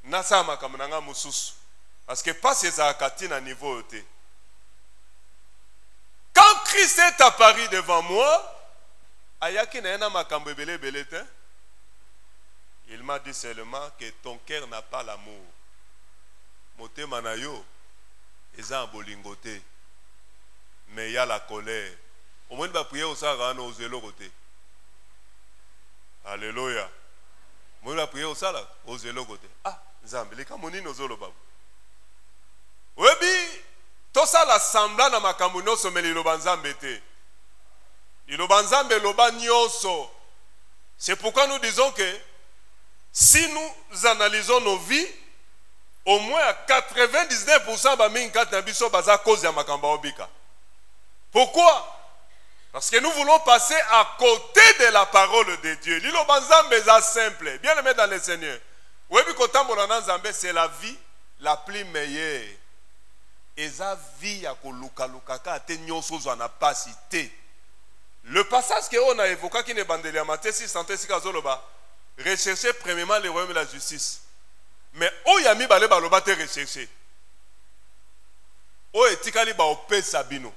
nasa makambo na nga mususu parce que pas ces akati na niveau te. Quand Christ est apparu devant moi, ayaki na ena makambo ebele ebele te. Il m'a dit seulement que ton cœur n'a pas l'amour. Motema na yo eza bolingo te. Mais il y a la colère. Au moins ba prier au sara na ozelo côté. Alléluia. Moi la prière au sala ozelo côté. Ah, Nzambe leka monini ozolo babu. Webi to sala sambla na makambo nyonso meli loba Nzambe te. Loba Nzambe loba nyonso. C'est pourquoi nous disons que si nous analysons nos vies, au moins à 99% ba minkat na biso baza cause ya makambo obika. Pourquoi? Parce que nous voulons passer à côté de la parole de Dieu. Lilo banzambe est simple. Bien aimé dans le Seigneur. Webi kotambola na Nzambe c'est la vie la plus meilleure. Eza vie ya koluka lukaka te nyonso zo na pasité. Le passage que on a évoqué qui ne bandeli ya Matthieu 6:36 zoloba. Recherchez premièrement le royaume et la justice. Mais oyami bale baloba te rechercher. O etikali ba opesa bino.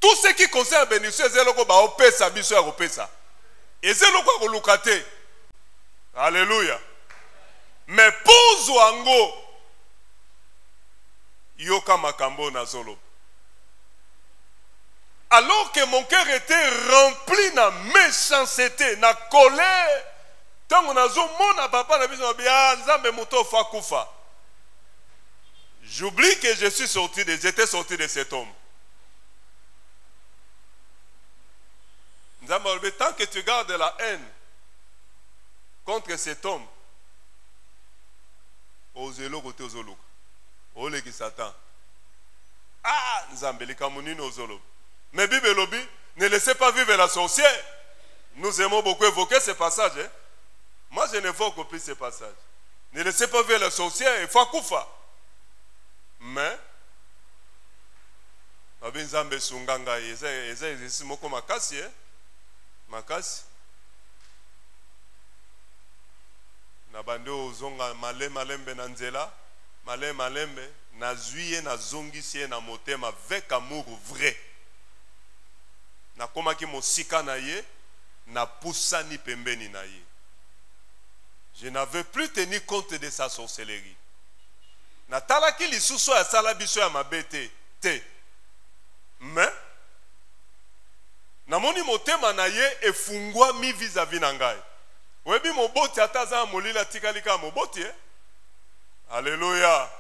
Tout ce qui concerne bénédiction, c'est le ba opesa biso ya opesa. Et c'est le quoi kolukate. Alléluia. Mais pour Zwango, yoka makambo na zolo. Alors que mon cœur était rempli de méchanceté, de colère, Tant on a mon papa na biso bien nzambe moto fa kufa. J'oublie que j'étais sorti de cet homme. Nzambe, tant que tu gardes la haine contre cet homme, ozelo kote ozolo. Ole ki Satan. Ah, Nzambe likamuni no ozolo. Mais Bible lobby, ne laissez pas vivre la sorcière. Nous aimons beaucoup évoquer ce passage. Hein? Moi, je n'évoque plus ce passage. Ne laissez pas vivre la sorcière, il faut kufa. Mais, Nzambe sunganga, eza moko makasi, hein? Makasi. Na bande ozonga malembe na nzela, malembe, na zuye na zongisie na motema avec amour vrai. Na komaki mosika na ye, na poussani pembeni na ye. Je n'avais plus tenu compte de sa sorcellerie. Na talaki lisusu ya sala biso ya mabete te. Mais na moni motema na ye efungwa mi vis-à-vis na ngai. Webi moboti ataza molila atikalika moboti eh? Alléluia.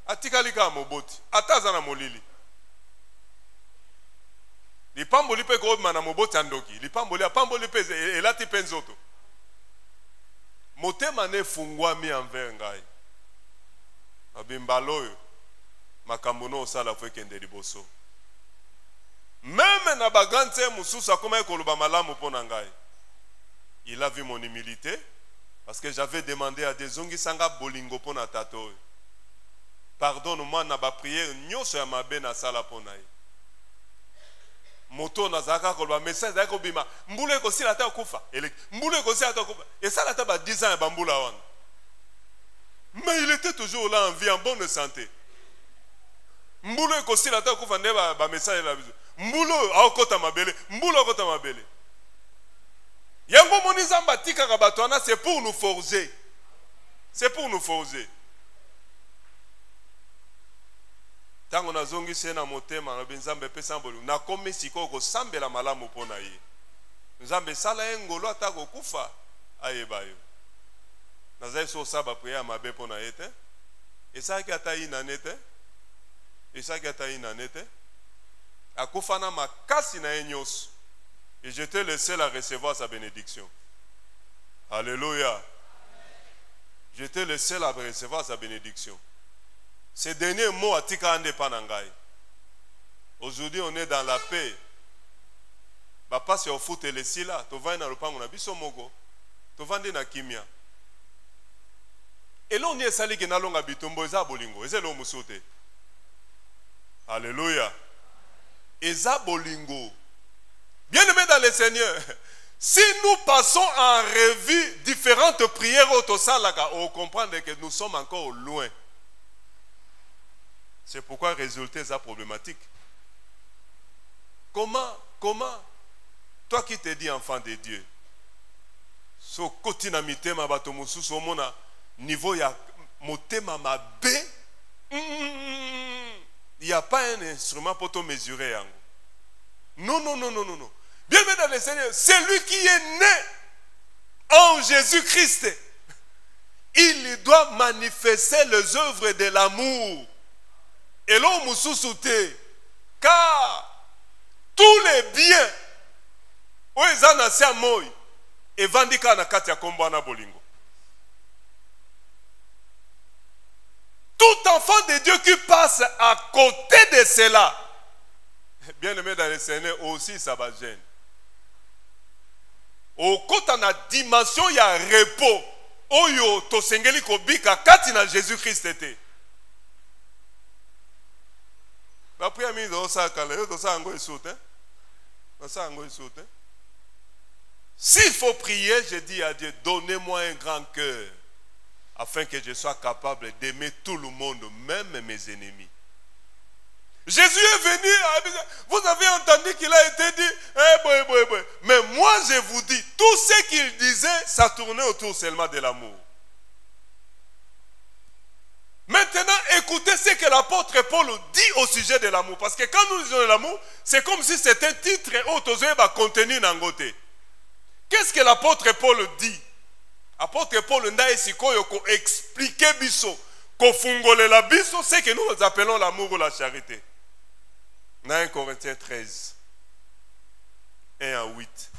Atikalika moboti ataza na molili. Lipamboli pe ko mana moboti andoki. Lipamboli pe elati penzoto. Motema ne fungwa mi envers ngai. Abimbaloyo makambo no sala fwe kende liboso. Même na bagante mususu akoma ekoloba malamu pona ngai. Il a vu mon humilité parce que j'avais demandé à des zongi sanga bolingo pona tato. Pardonne-moi na ba prière nyoso ya mabe na sala pona ye. Moto na zaka koloba message zako bima mbule ko sila ta kufa. Mbule ko sila ta kufa. Et ça la ta ba 10 ans ya bambula wana. Mais il était toujours là en vie, en bonne santé. Mbule ko sila ta kufa ndeba ba message la biso. Mbulo akota mabele, mbulo akota mabele. Yango moni zamba tika kabatwana, c'est pour nous forger. C'est pour nous forger. Tango na zongi sena motema na binzambe pesa mbolu na komi siko ko sambela malamu pona ye. Nzambe sala engolo atako kufa ayebayo. Na zai so saba priya mabe pona yete. Esaki atayi na nete. Esaki atayi na nete. Akufana makasi na enyos. Et j'étais le seul à recevoir sa bénédiction. Alléluia. J'étais le seul à recevoir sa bénédiction. Ce dernier mot a tika ande panangai. Aujourd'hui, on est dans la paix. Papa, c'est au foot et les sila. Tu vas dans le pango na biso mogo. Tu vas na kimia. Et là, on est sali que na longa bitombo eza bolingo. Eza lo musote. Alléluia. Eza bolingo. Bien-aimés dans le Seigneur, si nous passons en revue différentes prières au Salaga, on comprend que nous sommes encore loin. C'est pourquoi résulter sa problématique. Comment, toi qui te dis enfant de Dieu, so kotina mitema bato mususu omona niveau ya motema mabe, il n'y a pas un instrument pour te mesurer. Non. Bien-aimé dans le Seigneur, celui qui est né en Jésus-Christ, il doit manifester les œuvres de l'amour. Et l'homme mususu, car tous les biens, où ils en ont moi, et vandika na kati ya kombo na bolingo. Tout enfant de Dieu qui passe à côté de cela, bien-aimé dans le Seigneur, aussi ça va gêner. Au côté de la dimension, il y a un repos. Oyo to sengeli kobika kati na Jésus-Christ était. La prière mise au sac à l'air, s'il faut prier, je dis à Dieu, donnez-moi un grand cœur, afin que je sois capable d'aimer tout le monde, même mes ennemis. Jésus est venu, vous avez entendu qu'il a été dit, mais moi je vous dis, tout ce qu'il disait, ça tournait autour seulement de l'amour. Maintenant, écoutez ce que l'apôtre Paul dit au sujet de l'amour. Parce que quand nous disons l'amour, c'est comme si c'était un titre autorisé à contenir dans côté. Qu'est-ce que l'apôtre Paul dit? Apôtre Paul ndaye sikoyo ko expliquer biso, ko fungolela biso ce que nous appelons l'amour ou la charité. Dans 1 Corinthiens 13, 1 à 8.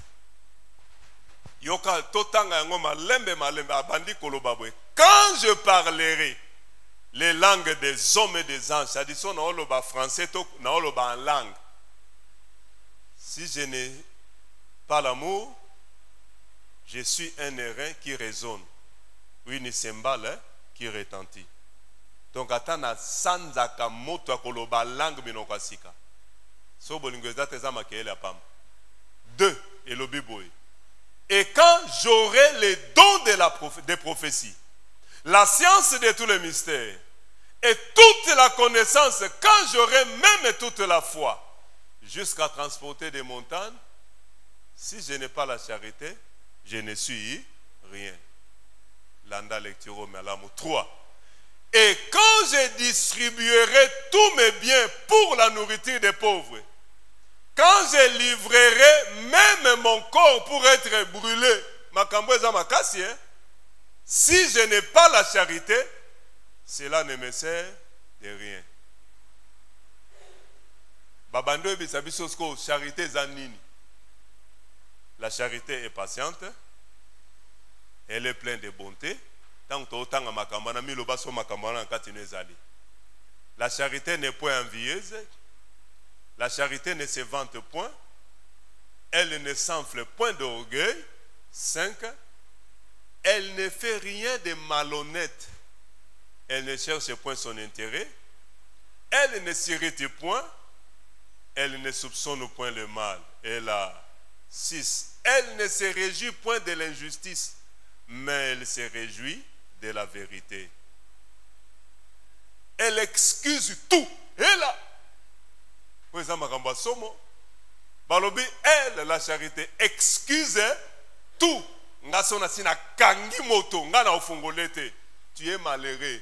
Yoka totanga yango malembe abandi kolobabwe. Quand je parlerai les langues des hommes et des anges, c'est-à-dire son naoloba français, naoloba en langue. Si je n'ai pas l'amour, je suis un airain qui résonne, ou une cymbale qui retentit. Donc, atana sanzaka moto akoloba langue minokasika. So bolingweza teza makele apam. 2 elobi boy. Et quand j'aurai les dons des prophéties, la science de tous les mystères et toute la connaissance, quand j'aurai même toute la foi, jusqu'à transporter des montagnes, si je n'ai pas la charité, je ne suis rien. Landa lecture Malamu 3. Et quand je distribuerai tous mes biens pour la nourriture des pauvres, quand je livrerai même mon corps pour être brûlé, si je n'ai pas la charité, cela ne me sert de rien. Babando bisabisosko charité zanini. La charité est patiente, elle est pleine de bonté. La charité n'est point envieuse, la charité ne se vante point, elle ne s'enfle point d'orgueil. 5. Elle ne fait rien de malhonnête, elle ne cherche point son intérêt, elle ne s'irrite point, elle ne soupçonne point le mal. Et là, 6. Elle ne se réjouit point de l'injustice, mais elle se réjouit de la vérité. Elle excuse tout. Et là, elle, la charité, excuse tout. Tu es malheureux.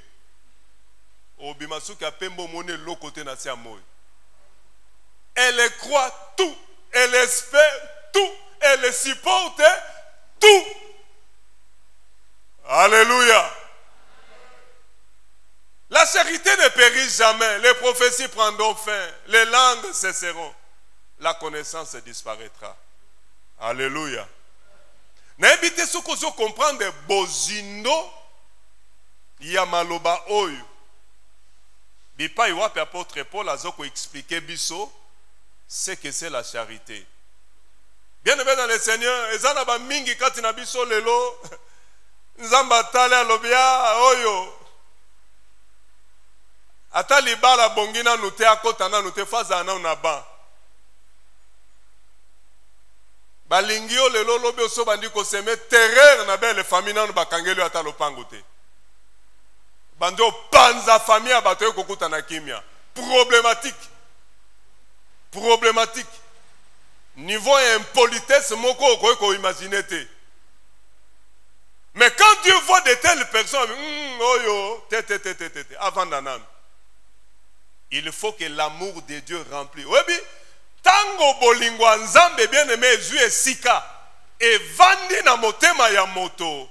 Elle croit tout, elle espère tout, elle supporte tout. Alléluia. La charité ne périt jamais, les prophéties prendront fin, les langues cesseront, la connaissance disparaîtra. Alléluia. N'habitez ce que vous comprenez, bozino yamaloba oyo. Bipa iwape apôtre Paul a expliqué biso ce que c'est la charité. Bien aimé dans le Seigneur, ezana ba mingi kati na biso lelo nzamba tale alobia oyo. Ata libala bongina nute akotana nute faza na unaba. Balingio lelo lobe oso bandi ko seme terreur na belle famille na bakangeli ata lopango te. Bando panza famille abato kokuta na kimia. Problématique. Problématique. Niveau impolitesse moko ko imaginer te. Mais quand Dieu voit de telles personnes, avant d'anam, il faut que l'amour de Dieu remplisse. Oui, bien, tango bolingwa nzambe bien aimé Dieu sika et vandi na motema ya moto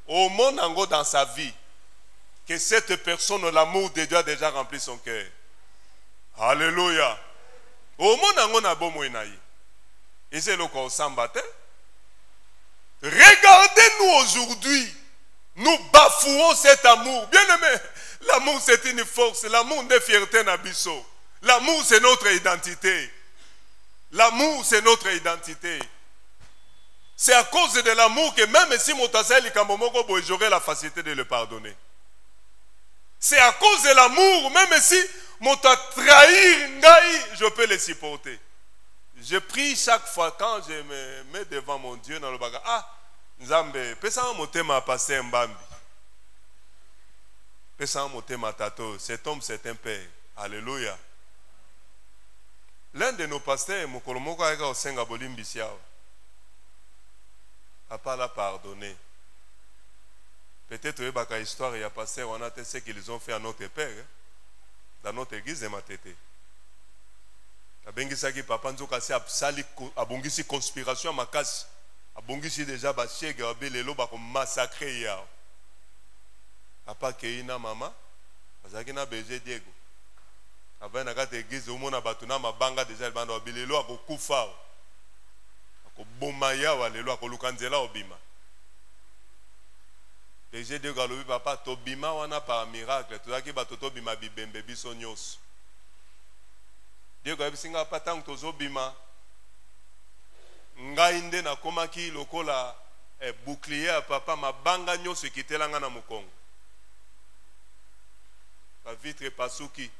au monde ango dans sa vie que cette personne l'amour de Dieu a déjà rempli son cœur. Alléluia. Au monde ango na bomo inayi. Et c'est le corps sambate. Regardez-nous aujourd'hui. Nous bafouons cet amour. Bien aimé, l'amour c'est une force. L'amour n'est fierté n'abisso. L'amour c'est notre identité. L'amour c'est notre identité. C'est à cause de l'amour que même si Motasel Kamomoko, j'aurai la facilité de le pardonner. C'est à cause de l'amour, même si Mota trahir Ngaï, je peux le supporter. Je prie chaque fois quand je me mets devant mon Dieu dans le bagage. Ah, Nzambe, pesa motema passer Mbambi. Pesa motema tato, cet homme c'est un père. Alléluia. L'un de nos pasteurs, Mokolomoko Aega Osenga Bolimbisiao, a pas la pardonné. Peut-être que l'histoire il y a passé, on a ce qu'ils ont fait à notre père, dans notre église de Matete. Abengisaki papa nzoka se abongisi conspiration makasi abongisi déjà bachege babelelo bakomassacre yao. Papa keina mama bazaki na berger Diego. Aba na kata église omona bato na mabanga déjà libanda babelelo akokufa. Akoboma yao lelo akoluka nzela obima. Berger Diego alobi papa tobima wana par miracle tozaki bato tobima bibembe biso nyonso. Diego abisinga pa tango tozobima ngai nde nakomaki lokola bouclier ya papa mabanga nyonso ekitelanga na mokongo. Ba vitre pasuki.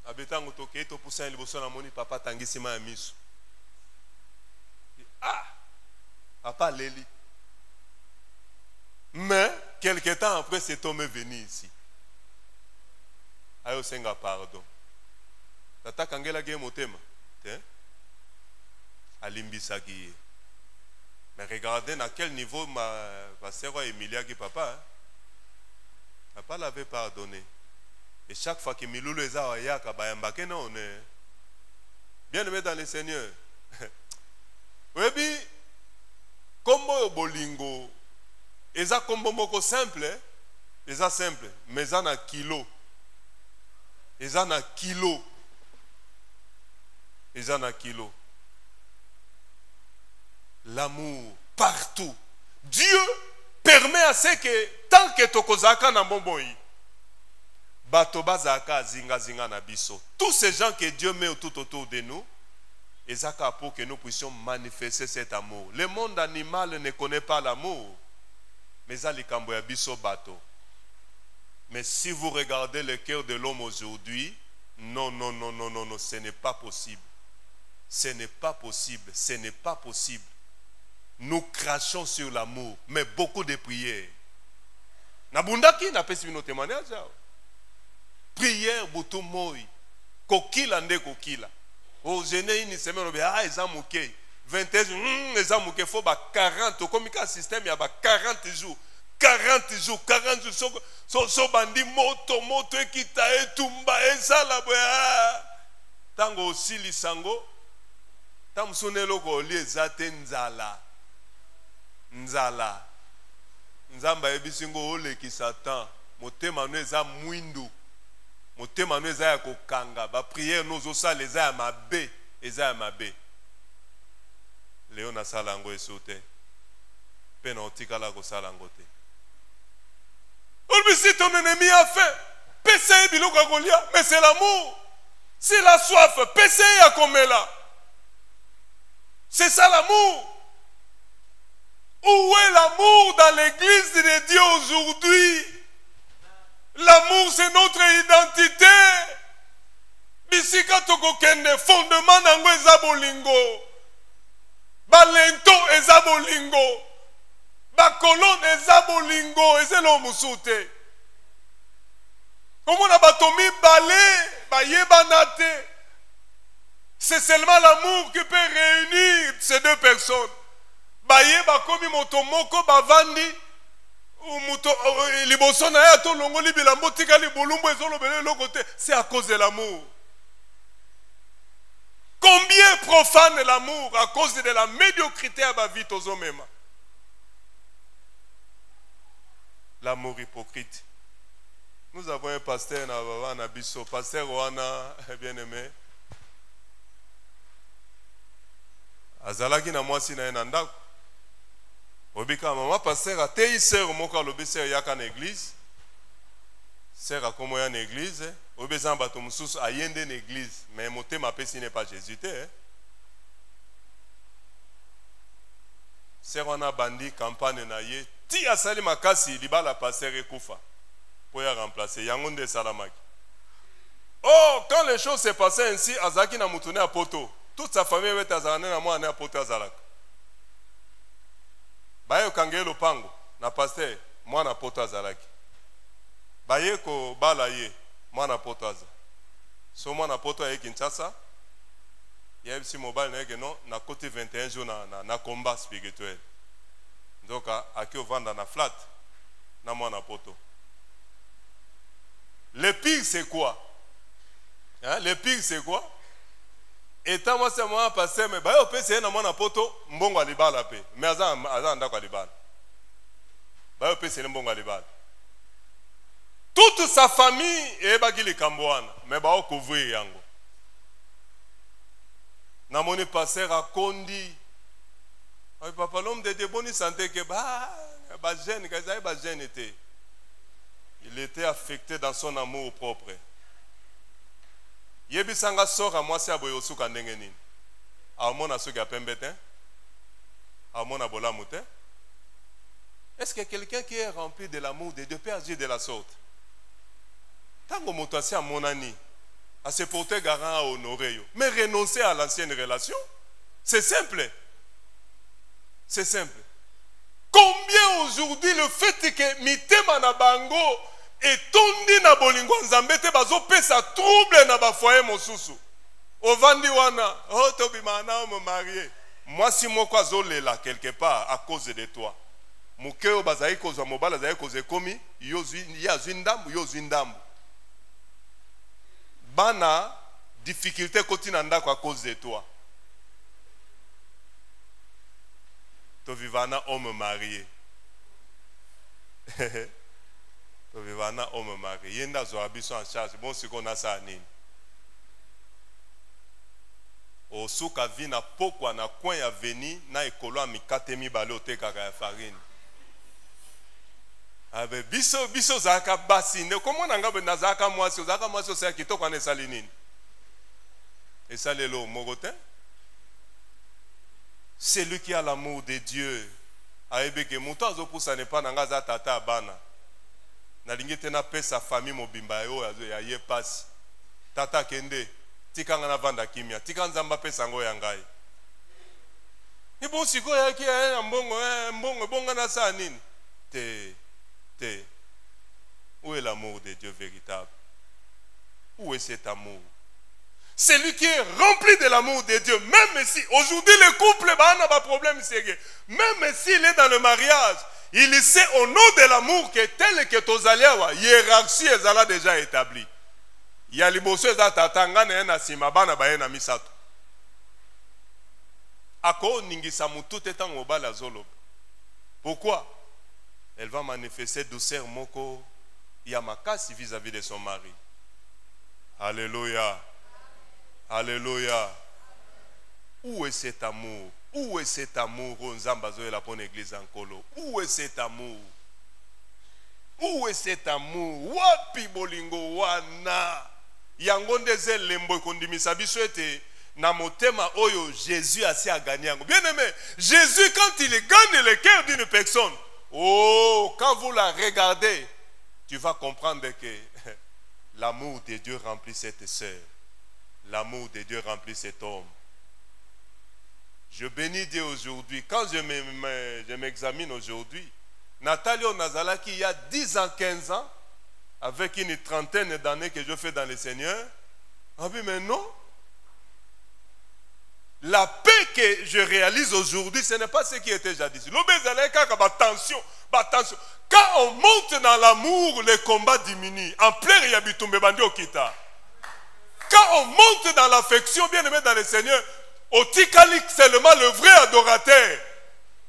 Abetango tokei topusa liboso na moni papa tangisima ya miso. Ah! Papa leli. Mais quelque temps après cet homme est venu ici. Ayo senga pardon. Tata kangela ge motema. Alimbisaki. Mais regardez à quel niveau ma sœur Emilia qui papa. Papa l'avait pardonné. Et chaque fois que Milulu eza yaka bayambake na on est bien aimé dans le Seigneur. Webi kombo bolingo eza kombo moko simple, eza simple, mais eza na kilo. Eza na kilo. Eza na kilo. L'amour partout. Dieu permet à ce que tant que tokozaka na mbomboyi bato bazaka zinga zinga na biso. Tous ces gens que Dieu met tout autour de nous, ezaka pour que nous puissions manifester cet amour. Le monde animal ne connaît pas l'amour. Mais ça likambo ya biso bato. Mais si vous regardez le cœur de l'homme aujourd'hui, non, non, non, non, non, non, ce n'est pas possible. Ce n'est pas possible, ce n'est pas possible. Nous crachons sur l'amour, mais beaucoup de prières. Nabundaki na pesi bino témoignage. Prière butu moi. Kokila nde kokila. O jeune ini semaine obe ah ezamuke. 21 ezamuke fo ba 40 comme ka système ya ba 40 jours. 40 jours, 40 jours so bandi moto ekita etumba esala boya. Tango osili sango. Tamsunelo ko li ezate nzala. Nzala. Nzamba ebisingo ole ki Satan. Motema no eza mwindu. Motema no eza ya kokanga. Ba prière nozo sala eza ya mabe. Eza ya mabe. Leo na sala ngo esote. Pe na otikala ko sala ngo te. Olbi si ton ennemi a faim. Pese biloko ya kolia. Mais c'est l'amour. C'est la soif. Pese ya komela. C'est ça l'amour. Où est l'amour dans l'église de Dieu aujourd'hui? L'amour, c'est notre identité. Bisika toko kende fondement nango eza bolingo. Balento eza bolingo. Bakolone eza bolingo. Ezelo musute. Comment on a batomi balé, bayebanate. C'est seulement l'amour qui peut réunir ces deux personnes. Baye bakomi moto moko bavandi moto liboso na ya to longo libila motika libulumbu ezolo bele lokote, c'est à cause de l'amour. Combien profane l'amour à cause de la médiocrité à ba vie tozomema. L'amour hypocrite. Nous avons un pasteur na biso, pasteur Oana bien-aimé. Azalaki na mwasi na ndako. Obika maman pasteur a tei sœur moko alobi sœur yaka na église. Sœur akomo ya na église, obeza bato mususu ayende na église, mais motema pesi n'est pas Jésus te. Sœur wana bandi campagne na ye, ti asali makasi libala pasteur ekufa. Pour y remplacer yango nde salamaki. Oh, quand les choses s'est passées ainsi, azaki na mutune a poto. Toute sa famille est azalane na mwana a poto azalaka. Baye kangelo lopango na pasteur mwana poto azalaki. Baye ko bala ye mwana poto aza. So mwana poto ye Kinshasa. Yebisi mobile na yeke non na côté 21 jours na combat spirituel. Donc aki ovanda na flat na mwana poto. Le pire c'est quoi? Hein? Le pire c'est quoi? Eta moi c'est moi passer mais ba yo pese na mwana poto mbongo alibala pe. Mais aza ndako alibala. Ba yo pese mbongo alibala. Toute sa famille e baki likambo wana mais ba okouvrir yango. Na moni passer a kondi. Ay papa l'homme de bonne santé que ba jeune kaza ba jeune était. Il était affecté dans son amour propre. Yebisanga sort à moi si aboyo suka ndenge nini. Amona suka ya pembe te. Amona bolamu te. Est-ce que quelqu'un qui est rempli de l'amour de Dieu peut agir de la sorte? Tango moto asi amonani, à se porter garant à honorer yo. Mais renoncer à l'ancienne relation, c'est simple. C'est simple. Combien aujourd'hui le fait que mitema na bango et tondi na bolingo nzambe te bazo pesa trouble na ba foyer mosusu. Ovandi wana, oh tobima na me marier. Moi si moko azolela quelque part à cause de toi. Mukeo bazai kozwa mobala zai koze komi yozi ya zindambu yo zindambu. Bana difficulté kotina ndako à cause de toi. To vivana homme marié. To vivana homme marié. Yenda zo abiso en charge. Bon si qu'on a ça nini. O suka vina pokwa na coin ya veni na ekolo amikate mibale otekaka ya farine. Abe biso zaka basi ne comment nanga be nazaka mwasi osa kitoko na esali nini. Esalelo mogote. C'est lui qui a l'amour de Dieu. Aebeke muto azopusa ne pa nanga za tata bana. Na lingete na pesa famille mobimba yo ya ye passe. Tata kende tika ngana vanda kimia. Tika nzamba pesa ngo ya ngai. Ni bon siko ya ki ya mbongo bonga na sa nini. Où est l'amour de Dieu véritable? Où est cet amour? C'est lui qui est rempli de l'amour de Dieu. Même si, aujourd'hui, le couple n'a pas de problème sérieux. Même s'il est dans le mariage, il sait au nom de l'amour que tel que Tozalia, hiérarchie est déjà établie. Il y a les bosses d'atatanga na simabana baena misato. Ako ningisa mutu tetan obala zolo. Pourquoi? Elle va manifester douceur moko yamakasi vis-à-vis de son mari. Alléluia. Alléluia. Où est cet amour? Où est cet amour? Nzambazo la bonne église en colo. Où est cet amour? Où est cet amour? Wapi bolingo wana. Yangonde ze lembo kondimisa biso ete na motema oyo Jésus a gagné. Bien aimé, Jésus quand il gagne le cœur d'une personne, oh, quand vous la regardez, tu vas comprendre que l'amour de Dieu remplit cette sœur. L'amour de Dieu remplit cet homme. Je bénis Dieu aujourd'hui. Quand je m'examine aujourd'hui, Nathalie Nazalaki, il y a 10 ans, 15 ans, avec une trentaine d'années que je fais dans le Seigneur, ah oui, mais non. La paix que je réalise aujourd'hui, ce n'est pas ce qui était jadis. Attention. Quand on monte dans l'amour, le combat diminue. En plein yabitumbe bandi okita. Quand on monte dans l'affection, bien aimé dans le Seigneur, au tikalik seulement le vrai adorateur.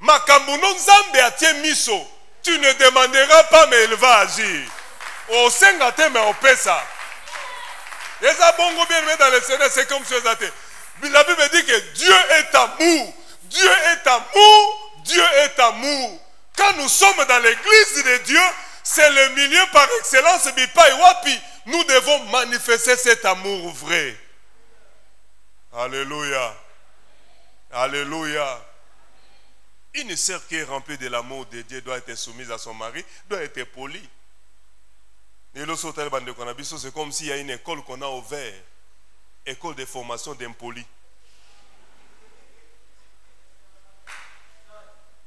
Makambuno nzambe atie miso. Tu ne demanderas pas, mais il va agir. Au sengate, mais au pesa. Les abongo bien aimé dans le Seigneur, c'est comme ça. La Bible dit que Dieu est amour. Dieu est amour. Dieu est amour. Quand nous sommes dans l'église de Dieu, c'est le milieu par excellence. Nous devons manifester cet amour vrai. Alléluia. Alléluia. Une sœur qui est remplie de l'amour de Dieu doit être soumise à son mari, doit être polie. Et le sautel bande konabiso, c'est comme s'il y a une école qu'on a ouverte. École de formation d'impoli.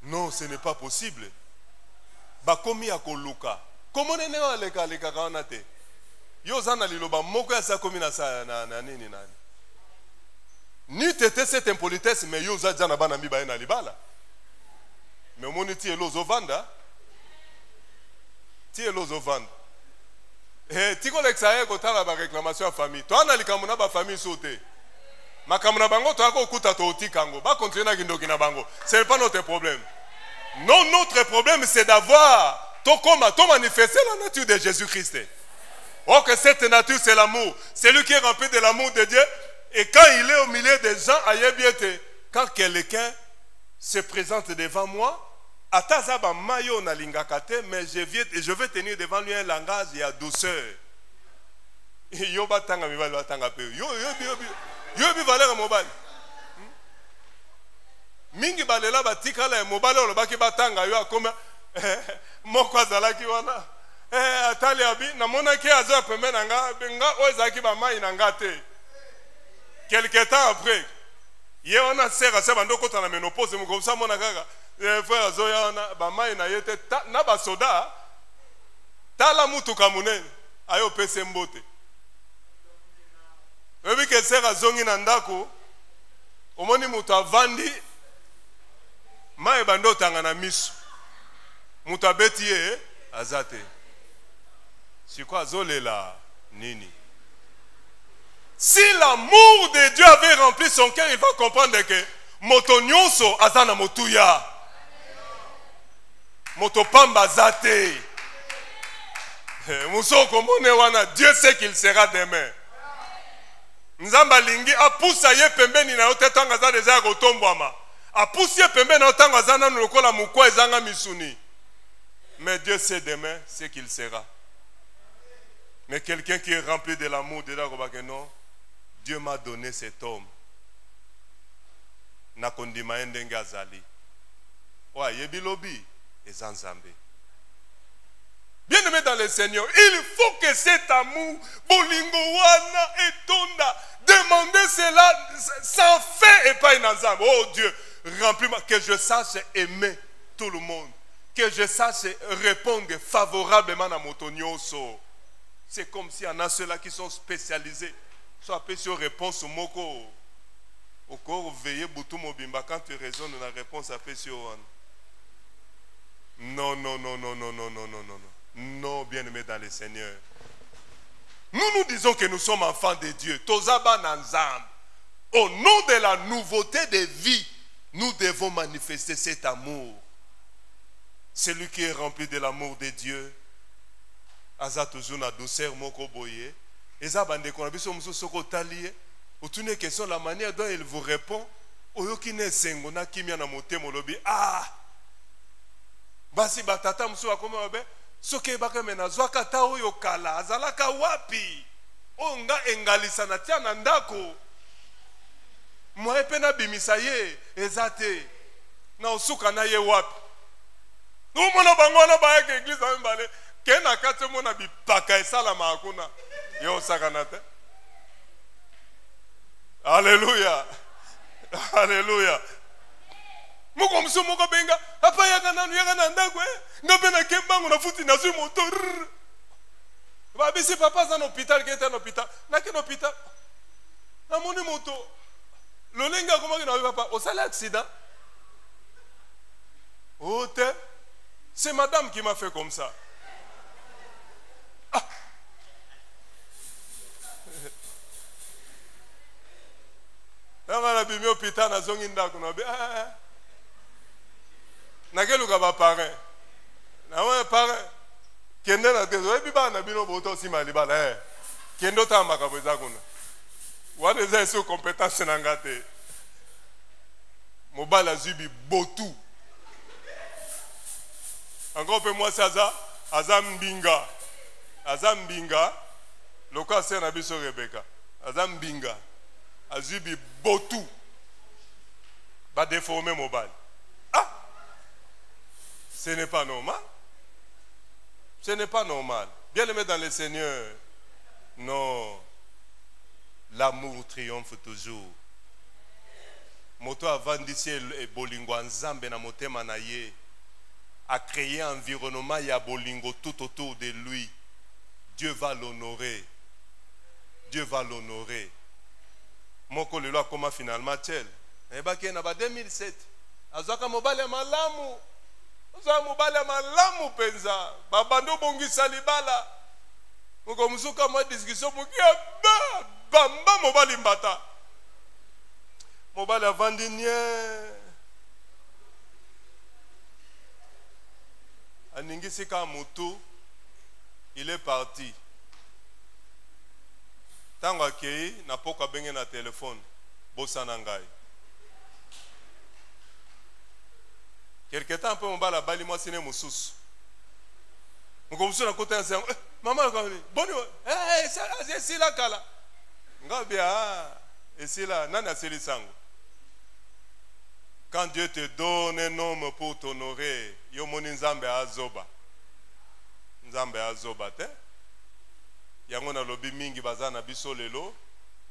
Non, ce n'est pas possible. Bakomi akoluka. Comment nene aleka kanate? Yo zana liloba moko ya sa komi na sa na nini nani. Ni tete cette impolitesse mais yo za jana bana mi ba na libala. Mais moni ti elozo vanda. Ti elozo vanda. Tiko l'exaye kotala ba réclamation à famille. Toi na likamuna ba famille sauté. makamuna bango toako okuta to kango ba continuer na kindoki na bango. Ce n'est pas notre problème. Non, notre problème c'est d'avoir to manifester la nature de Jésus-Christ. Or que cette nature c'est l'amour. C'est lui qui est rempli de l'amour de Dieu. Et quand il est au milieu des gens, quand quelqu'un se présente devant moi, atazaba mayo na lingakate, mais je vais tenir devant lui un langage et à douceur. Yo batanga mi batanga pe. Yo bi valeur mobile. Mingi balela batika la mobile lo baki batanga yo akoma moko azalaki wana. Atali abi na mona ki azo pembe nanga benga ozaki ba mai nanga te. Quelque temps après, il y a un serre à Sabando quand on a ménopause, et comme ça, mon agaga, frère Zoya, Bama, na yete, na basoda, tala mutu kamune, ayo pese mbote. Et puis que serre à Zongi Nandako, au moni mutu avandi, ma ebando tangana misu, mutu abetie, azate. C'est quoi Zolela, nini? Si l'amour de Dieu avait rempli son cœur, il va comprendre que Motonyonso azana motuya. Motopamba zate. Musoko mone wana, Dieu sait qu'il sera demain. Nzamba lingi apusa ye pembeni na yote tanga za deja kotombwama. Apusi ye pembeni na otanga za nanu lokola mukwa ezanga misuni. Mais Dieu sait demain ce qu'il sera. Mais quelqu'un qui est rempli de l'amour de la non. Dieu m'a donné cet homme. Nakondima ndenge azali. Wa yebilobi ezanzambe. Bien-aimé dans le Seigneur, il faut que cet amour bolingo wana etonda demander cela sans fin et pas une ensemble. Oh Dieu, remplis-moi que je sache aimer tout le monde, que je sache répondre favorablement à mon tonioso. C'est comme s'il y en a ceux-là qui sont spécialisés. Soit appelé sur réponse au moko. Au corps veillé boutou mobimba. Quand tu raisonnes, la réponse appelle sur one. Non, non, non, non, non, non, non, non, non. Non, bien-aimé dans le Seigneur. Nous disons que nous sommes enfants de Dieu. Tozaba nanzam. Au nom de la nouveauté de vie, nous devons manifester cet amour. Celui qui est rempli de l'amour de Dieu. Aza toujours na douceur moko boye. Eza bande ko na biso muso soko talie. Otune question la manière dont il vous répond. Oyoki ne sengo na kimia na motemo lobi. Ah. Basi batata muso akoma obe. Soke baka mena zwaka ta oyo kala azalaka wapi. Onga engalisa na tia na ndako. Mwa epena bimisa ye ezate. Na osuka na ye wapi. Umona bango na ba ke église na mbale. Kena kate mona bipaka esala makuna yo sakanate. Alléluia. Alléluia. Moko mso moko benga apa yaga na ndako ngabe na kembango na futi na zui motor. Ba bisi papa za no hôpital qui était en hôpital. Na ke no hôpital. Na moni moto. Lolenga comment na papa au sale accident. Oh te. C'est madame qui m'a fait comme ça. Ah. La bimi hôpital na zongi ndako na be. Na keluka ba parrain. Na wa parrain. Kende na tezo e biba na bino boto si malibala Kendo ta makabo za kuna. What is that so compétence na ngate. Mobala zubi botu. Encore peu moi ça azambinga. Azambinga. Loka se na biso Rebecca. Azambinga. Azubi botu. Ba déformer mobile. Ah. Ce n'est pas normal. Ce n'est pas normal. Bien aimé dans le Seigneur. Non. L'amour triomphe toujours. Moto avant d'ici et bolingo nzambe na motema na ye a créé un environnement ya bolingo tout autour de lui. Dieu va l'honorer. Dieu va l'honorer. Moko lelo akoma finalement tel. Ebaki na ba 2007. Azwaka mobale malamu. Azwa mobale malamu penza. Babando bongisa libala. Moko musuka mo discussion mukia bamba mobali mbata. mobali avandi nie aningisi ka mutu, il est parti. Tango akei na poko benge na téléphone bosana ngai. Quelque temps après mobali abali moi sine mususu. Mukomusu na kota nse maman akali boni c'est la kala. Ngabia esila nani aseli sango. Quand Dieu te donne un homme pour t'honorer, yo moni nzambe azoba. Nzambe azoba te. Yango na lobi mingi bazana biso lelo,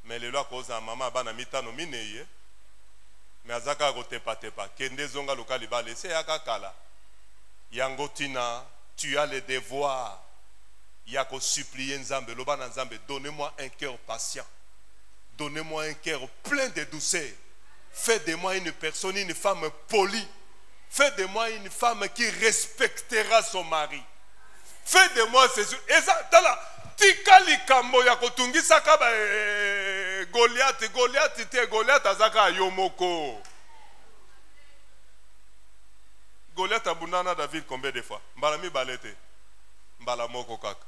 mais lelo akoza mama bana mitano mineye. Mais azaka kotepa tepa, kende zonga lokali bale se yaka kala. Yango tina, tu as le devoir. Yako supplier nzambe, loba na nzambe, donnez-moi un cœur patient. Donnez-moi un cœur plein de douceur. Fais de moi une personne, une femme polie. Fais de moi une femme qui respectera son mari. Fais de moi ces... Et ça, tala, tikali kambo ya kotungisa kaba Goliath azaka yomoko. Goliath abundana David combien de fois? Mbala mi balete. Mbala moko kaka.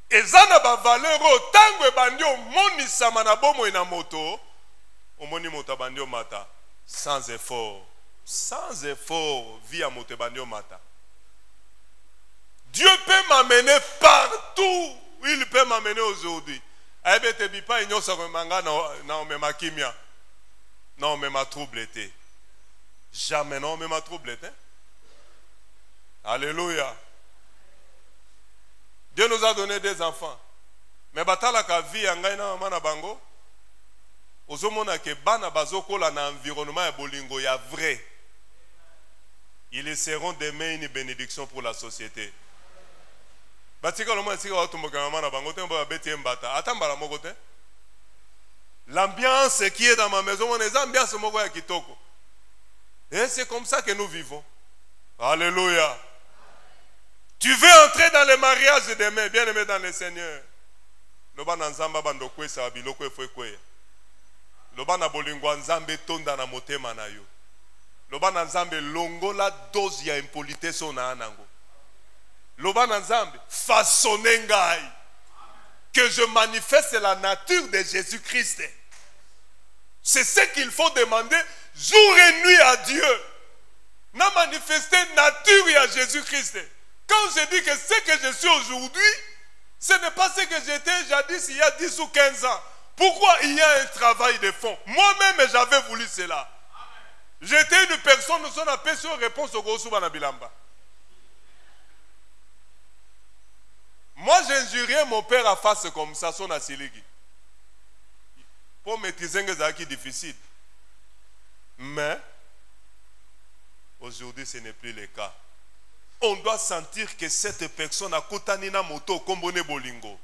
Ezana ba valeur tango ebandio moni sama na bomo ina moto. Omoni moto bandio mata sans effort. Sans effort, vie à moto bandio mata. Dieu peut m'amener partout où il peut m'amener aujourd'hui. Aïbe te bipa inyo sa manga na omema kimia. Na omema trouble été. Jamais na omema trouble été. Alléluia. Dieu nous a donné des enfants. Mais batala ka vie anga na mama na bango. Ozomona ke bana bazokola na environnement ya bolingo ya vrai. Ils seront demain une bénédiction pour la société. Batika lo mwana sika watu mokama na bango tembo beti mbata. Atambala moko te. L'ambiance qui est dans ma maison, on est ambiance moko ya kitoko. Et c'est comme ça que nous vivons. Alléluia. Tu veux entrer dans le mariage demain, bien aimé dans le Seigneur. Loba na nzamba bando kwesa biloko efwe kwe. Loba na bolingo nzambe tonda na motema na yo. Loba na nzambe longola dose ya impolitesse ona anango. Loba na nzambe façonner ngai. Que je manifeste la nature de Jésus-Christ. C'est ce qu'il faut demander jour et nuit à Dieu. N'a manifesté nature à Jésus-Christ. Quand je dis que ce que je suis aujourd'hui, ce n'est pas ce que j'étais jadis il y a 10 ou 15 ans. Pourquoi il y a un travail de fond? Moi-même, j'avais voulu cela. J'étais une personne, nous sommes appelés sur réponse au Gossouba Nabilamba. Moi, j'injuriais mon père à face comme ça, son asiligi. Pour maîtriser un zaki difficile. Mais, aujourd'hui, ce n'est plus le cas. On doit sentir que cette personne a kotanina moto kombone bolingo.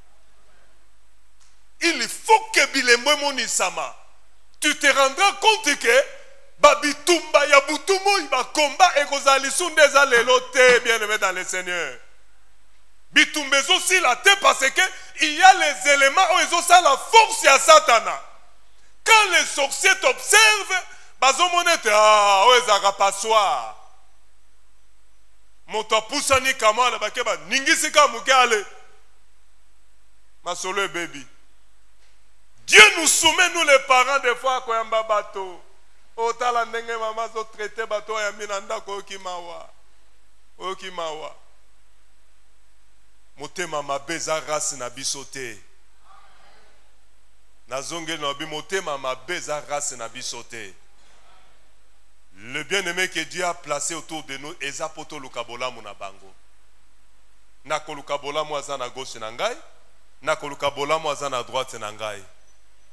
Il faut que bilembo monisama. Tu te rendras compte que babitumba ya butumo iba combat et kozali sundeza lelote bien aimé dans le Seigneur. Bitumbezo si la terre parce que il y a les éléments où ils ont ça la force à Satana. Quand les sorciers t'observent, bazomonete ah oezaka passoir. Moto pusani kamala bakeba ningisika mukale. Masolo baby. Dieu nous soumet, nous les parents, des fois, quand on a bateau. Otala ndenge maman zo traité bateau ya minanda ko kimawa. Okimawa. Motema mabeza race na bisote. Nazonge no bi motema mabeza race na bisote. Le bien-aimé que Dieu a placé autour de nous, ezapoto lukabola muna bango. Na ko lukabola mo azana gauche na ngai, na ko lukabola mo azana droite na ngai.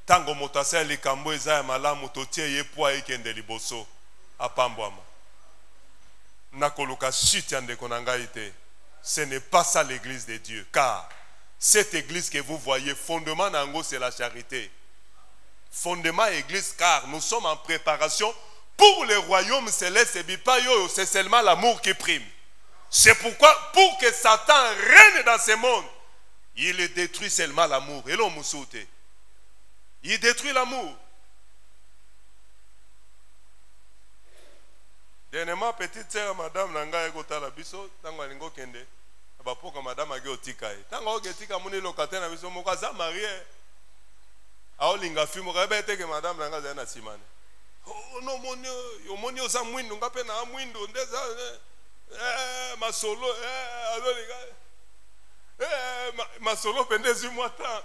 Tango motasa likambo eza ya malamu totie ye poa ekende liboso apambwama. Na ko luka shit ya ndeko na ngai te. Ce n'est pas ça l'église de Dieu, car cette église que vous voyez, fondement nango c'est la charité. Fondement église, car nous sommes en préparation pour le royaume céleste et bipayo, c'est seulement l'amour qui prime. C'est pourquoi, pour que Satan règne dans ce monde, il détruit seulement l'amour. Et l'homme souhaite. Il détruit l'amour. Vraiment, petite sœur, madame, nanga ekota la biso, tango alingo kende. Abapoka madame age otika e. Tango oketika muni locataire na biso moko aza marié. Aolinga fimo kabete ke madame nanga za na simane. Oh no moni oza mwindo ngape na mwindo ndeza masolo azolinga. Masolo pendezi mwata.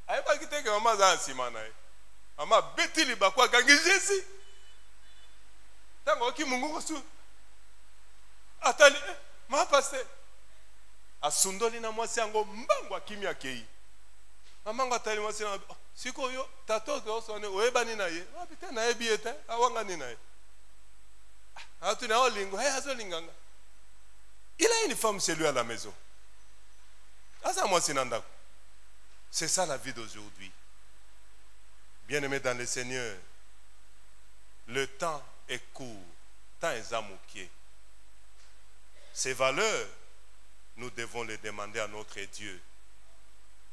Ayeba kiteke mama za simana e. Mama betili bakwa kangi Jésus. Tango ki mungu kosu. Atali ma paste. Asundoli na mwasi yango mbango kimia kei. Mamango atali mwasi na siko yo tato ke osone oyebani na ye. Abite na ye biete awanga ni na ye. Atu na olingo azolinganga. Il a une femme chez lui à la maison. Asa mwasi na ndako. C'est ça la vie d'aujourd'hui. Bien-aimés dans le Seigneur, le temps est court, temps est amouqué. Ces valeurs, nous devons les demander à notre Dieu.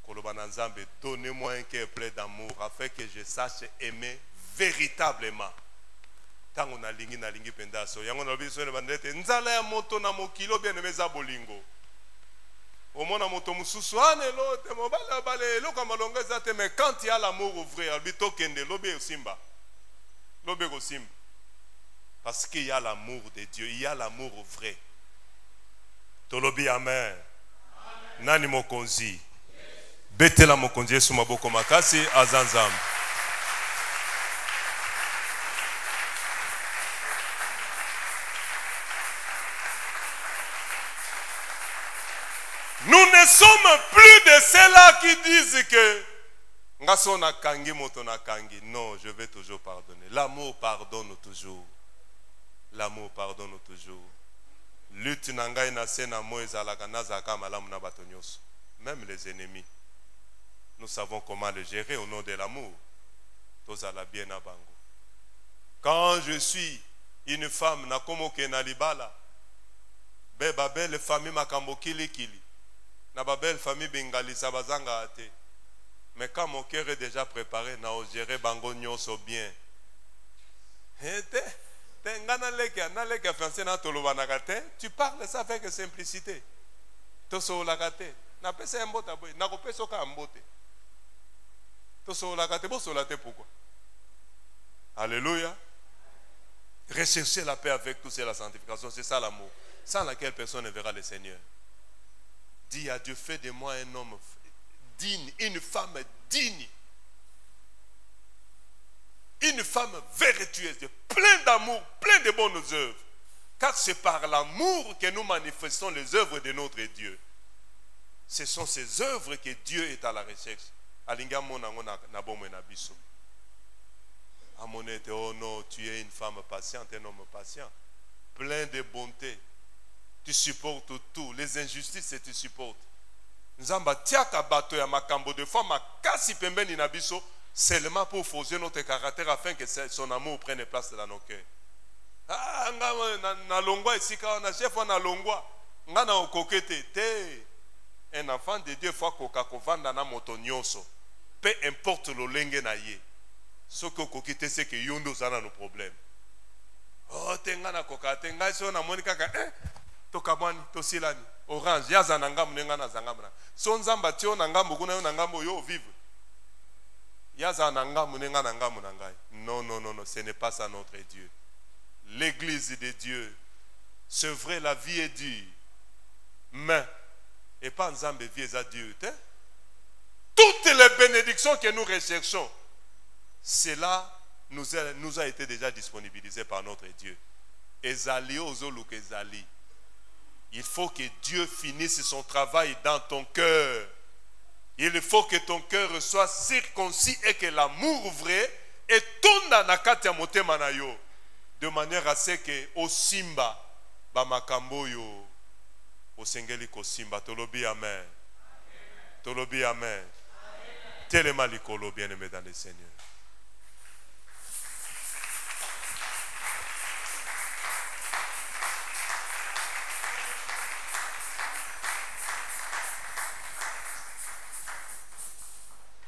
Kolobananzambe, donnez-moi un cœur plein d'amour afin que je sache aimer véritablement. Tant on a lingi na lingi pendaso, yango na biso ne bandete nzala ya moto na mokilo bien-aimé za bolingo. Omona moto mususu anelo te mobala bale lo kama longeza te, mais quand il y a l'amour vrai, albito kende lobe osimba. Lobe osimba. Parce qu'il y a l'amour de Dieu, il y a l'amour vrai. Tolobi amen. Nani mokonzi. Betela mokonzi Yesu maboko makasi azanzam. Nous ne sommes plus de ceux-là qui disent que ngaso na kangi moto na kangi. Non, je vais toujours pardonner. L'amour pardonne toujours. L'amour pardonne toujours. Lutte nangai na sena moïse alaka nazaka malamu na bato nyonso. Même les ennemis. Nous savons comment le gérer au nom de l'amour. Tozala bien na bango. Quand je suis une femme na komoke na libala, be babel famille makambo kili kili. Na babel famille bengali sabazanga ate. Mais quand mon cœur est déjà préparé, na o gérer bango nyonso bien. Tu parles ça avec simplicité. Pourquoi? Alléluia. Rechercher la paix avec tous et la sanctification, c'est ça l'amour. Sans laquelle personne ne verra le Seigneur. Dis à Dieu, fais de moi un homme digne, une femme digne. Une femme vertueuse, plein d'amour, plein de bonnes œuvres. Car c'est par l'amour que nous manifestons les œuvres de notre Dieu. Ce sont ces œuvres que Dieu est à la recherche. Oh non, tu es une femme patiente, un homme patient, plein de bonté. Tu supportes tout, les injustices tu supportes. Nzamba tiaka bato ya makambo de fois makasi pembeni na biso. Seulement pour forger notre caractère afin que son amour prenne place dans nos cœurs. Ah, na longwa esika na chef na longwa nga na okokete te. Un enfant de Dieu faut koka kovanda na moto nyonso. Peu importe lolenge na ye. Ce que kokite c'est que yondo zana nos problèmes. Oh tenga na kokate nga so na monika ka to kabani to silani orange yaza na ngamu nenga na zangamna. So nzamba tio na ngambo kuna yo na ngambo yo vivre. Non, non, non, non, ce n'est pas ça notre Dieu. L'église de Dieu, c'est vrai, la vie est dure. Mais, et pas ensemble vie à Dieu. Toutes les bénédictions que nous recherchons, cela nous a été déjà disponibilisé par notre Dieu. Ezali ozoluk ezali. Il faut que Dieu finisse son travail dans ton cœur. Il faut que ton cœur soit circoncis et que l'amour vrai est ton nakati motema na yo, de manière à ce que au simba ba makambo yo au sengeli ko simba. Tolobi amen. Tolobi amen. Telema likolo, bien-aimé dans le Seigneur.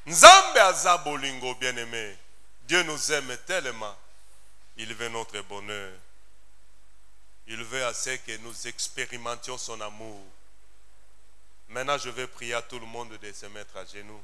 Nzambe aza bolingo, bien-aimé. Dieu nous aime tellement. Il veut notre bonheur. Il veut assez que nous expérimentions son amour. Maintenant, je vais prier à tout le monde de se mettre à genoux.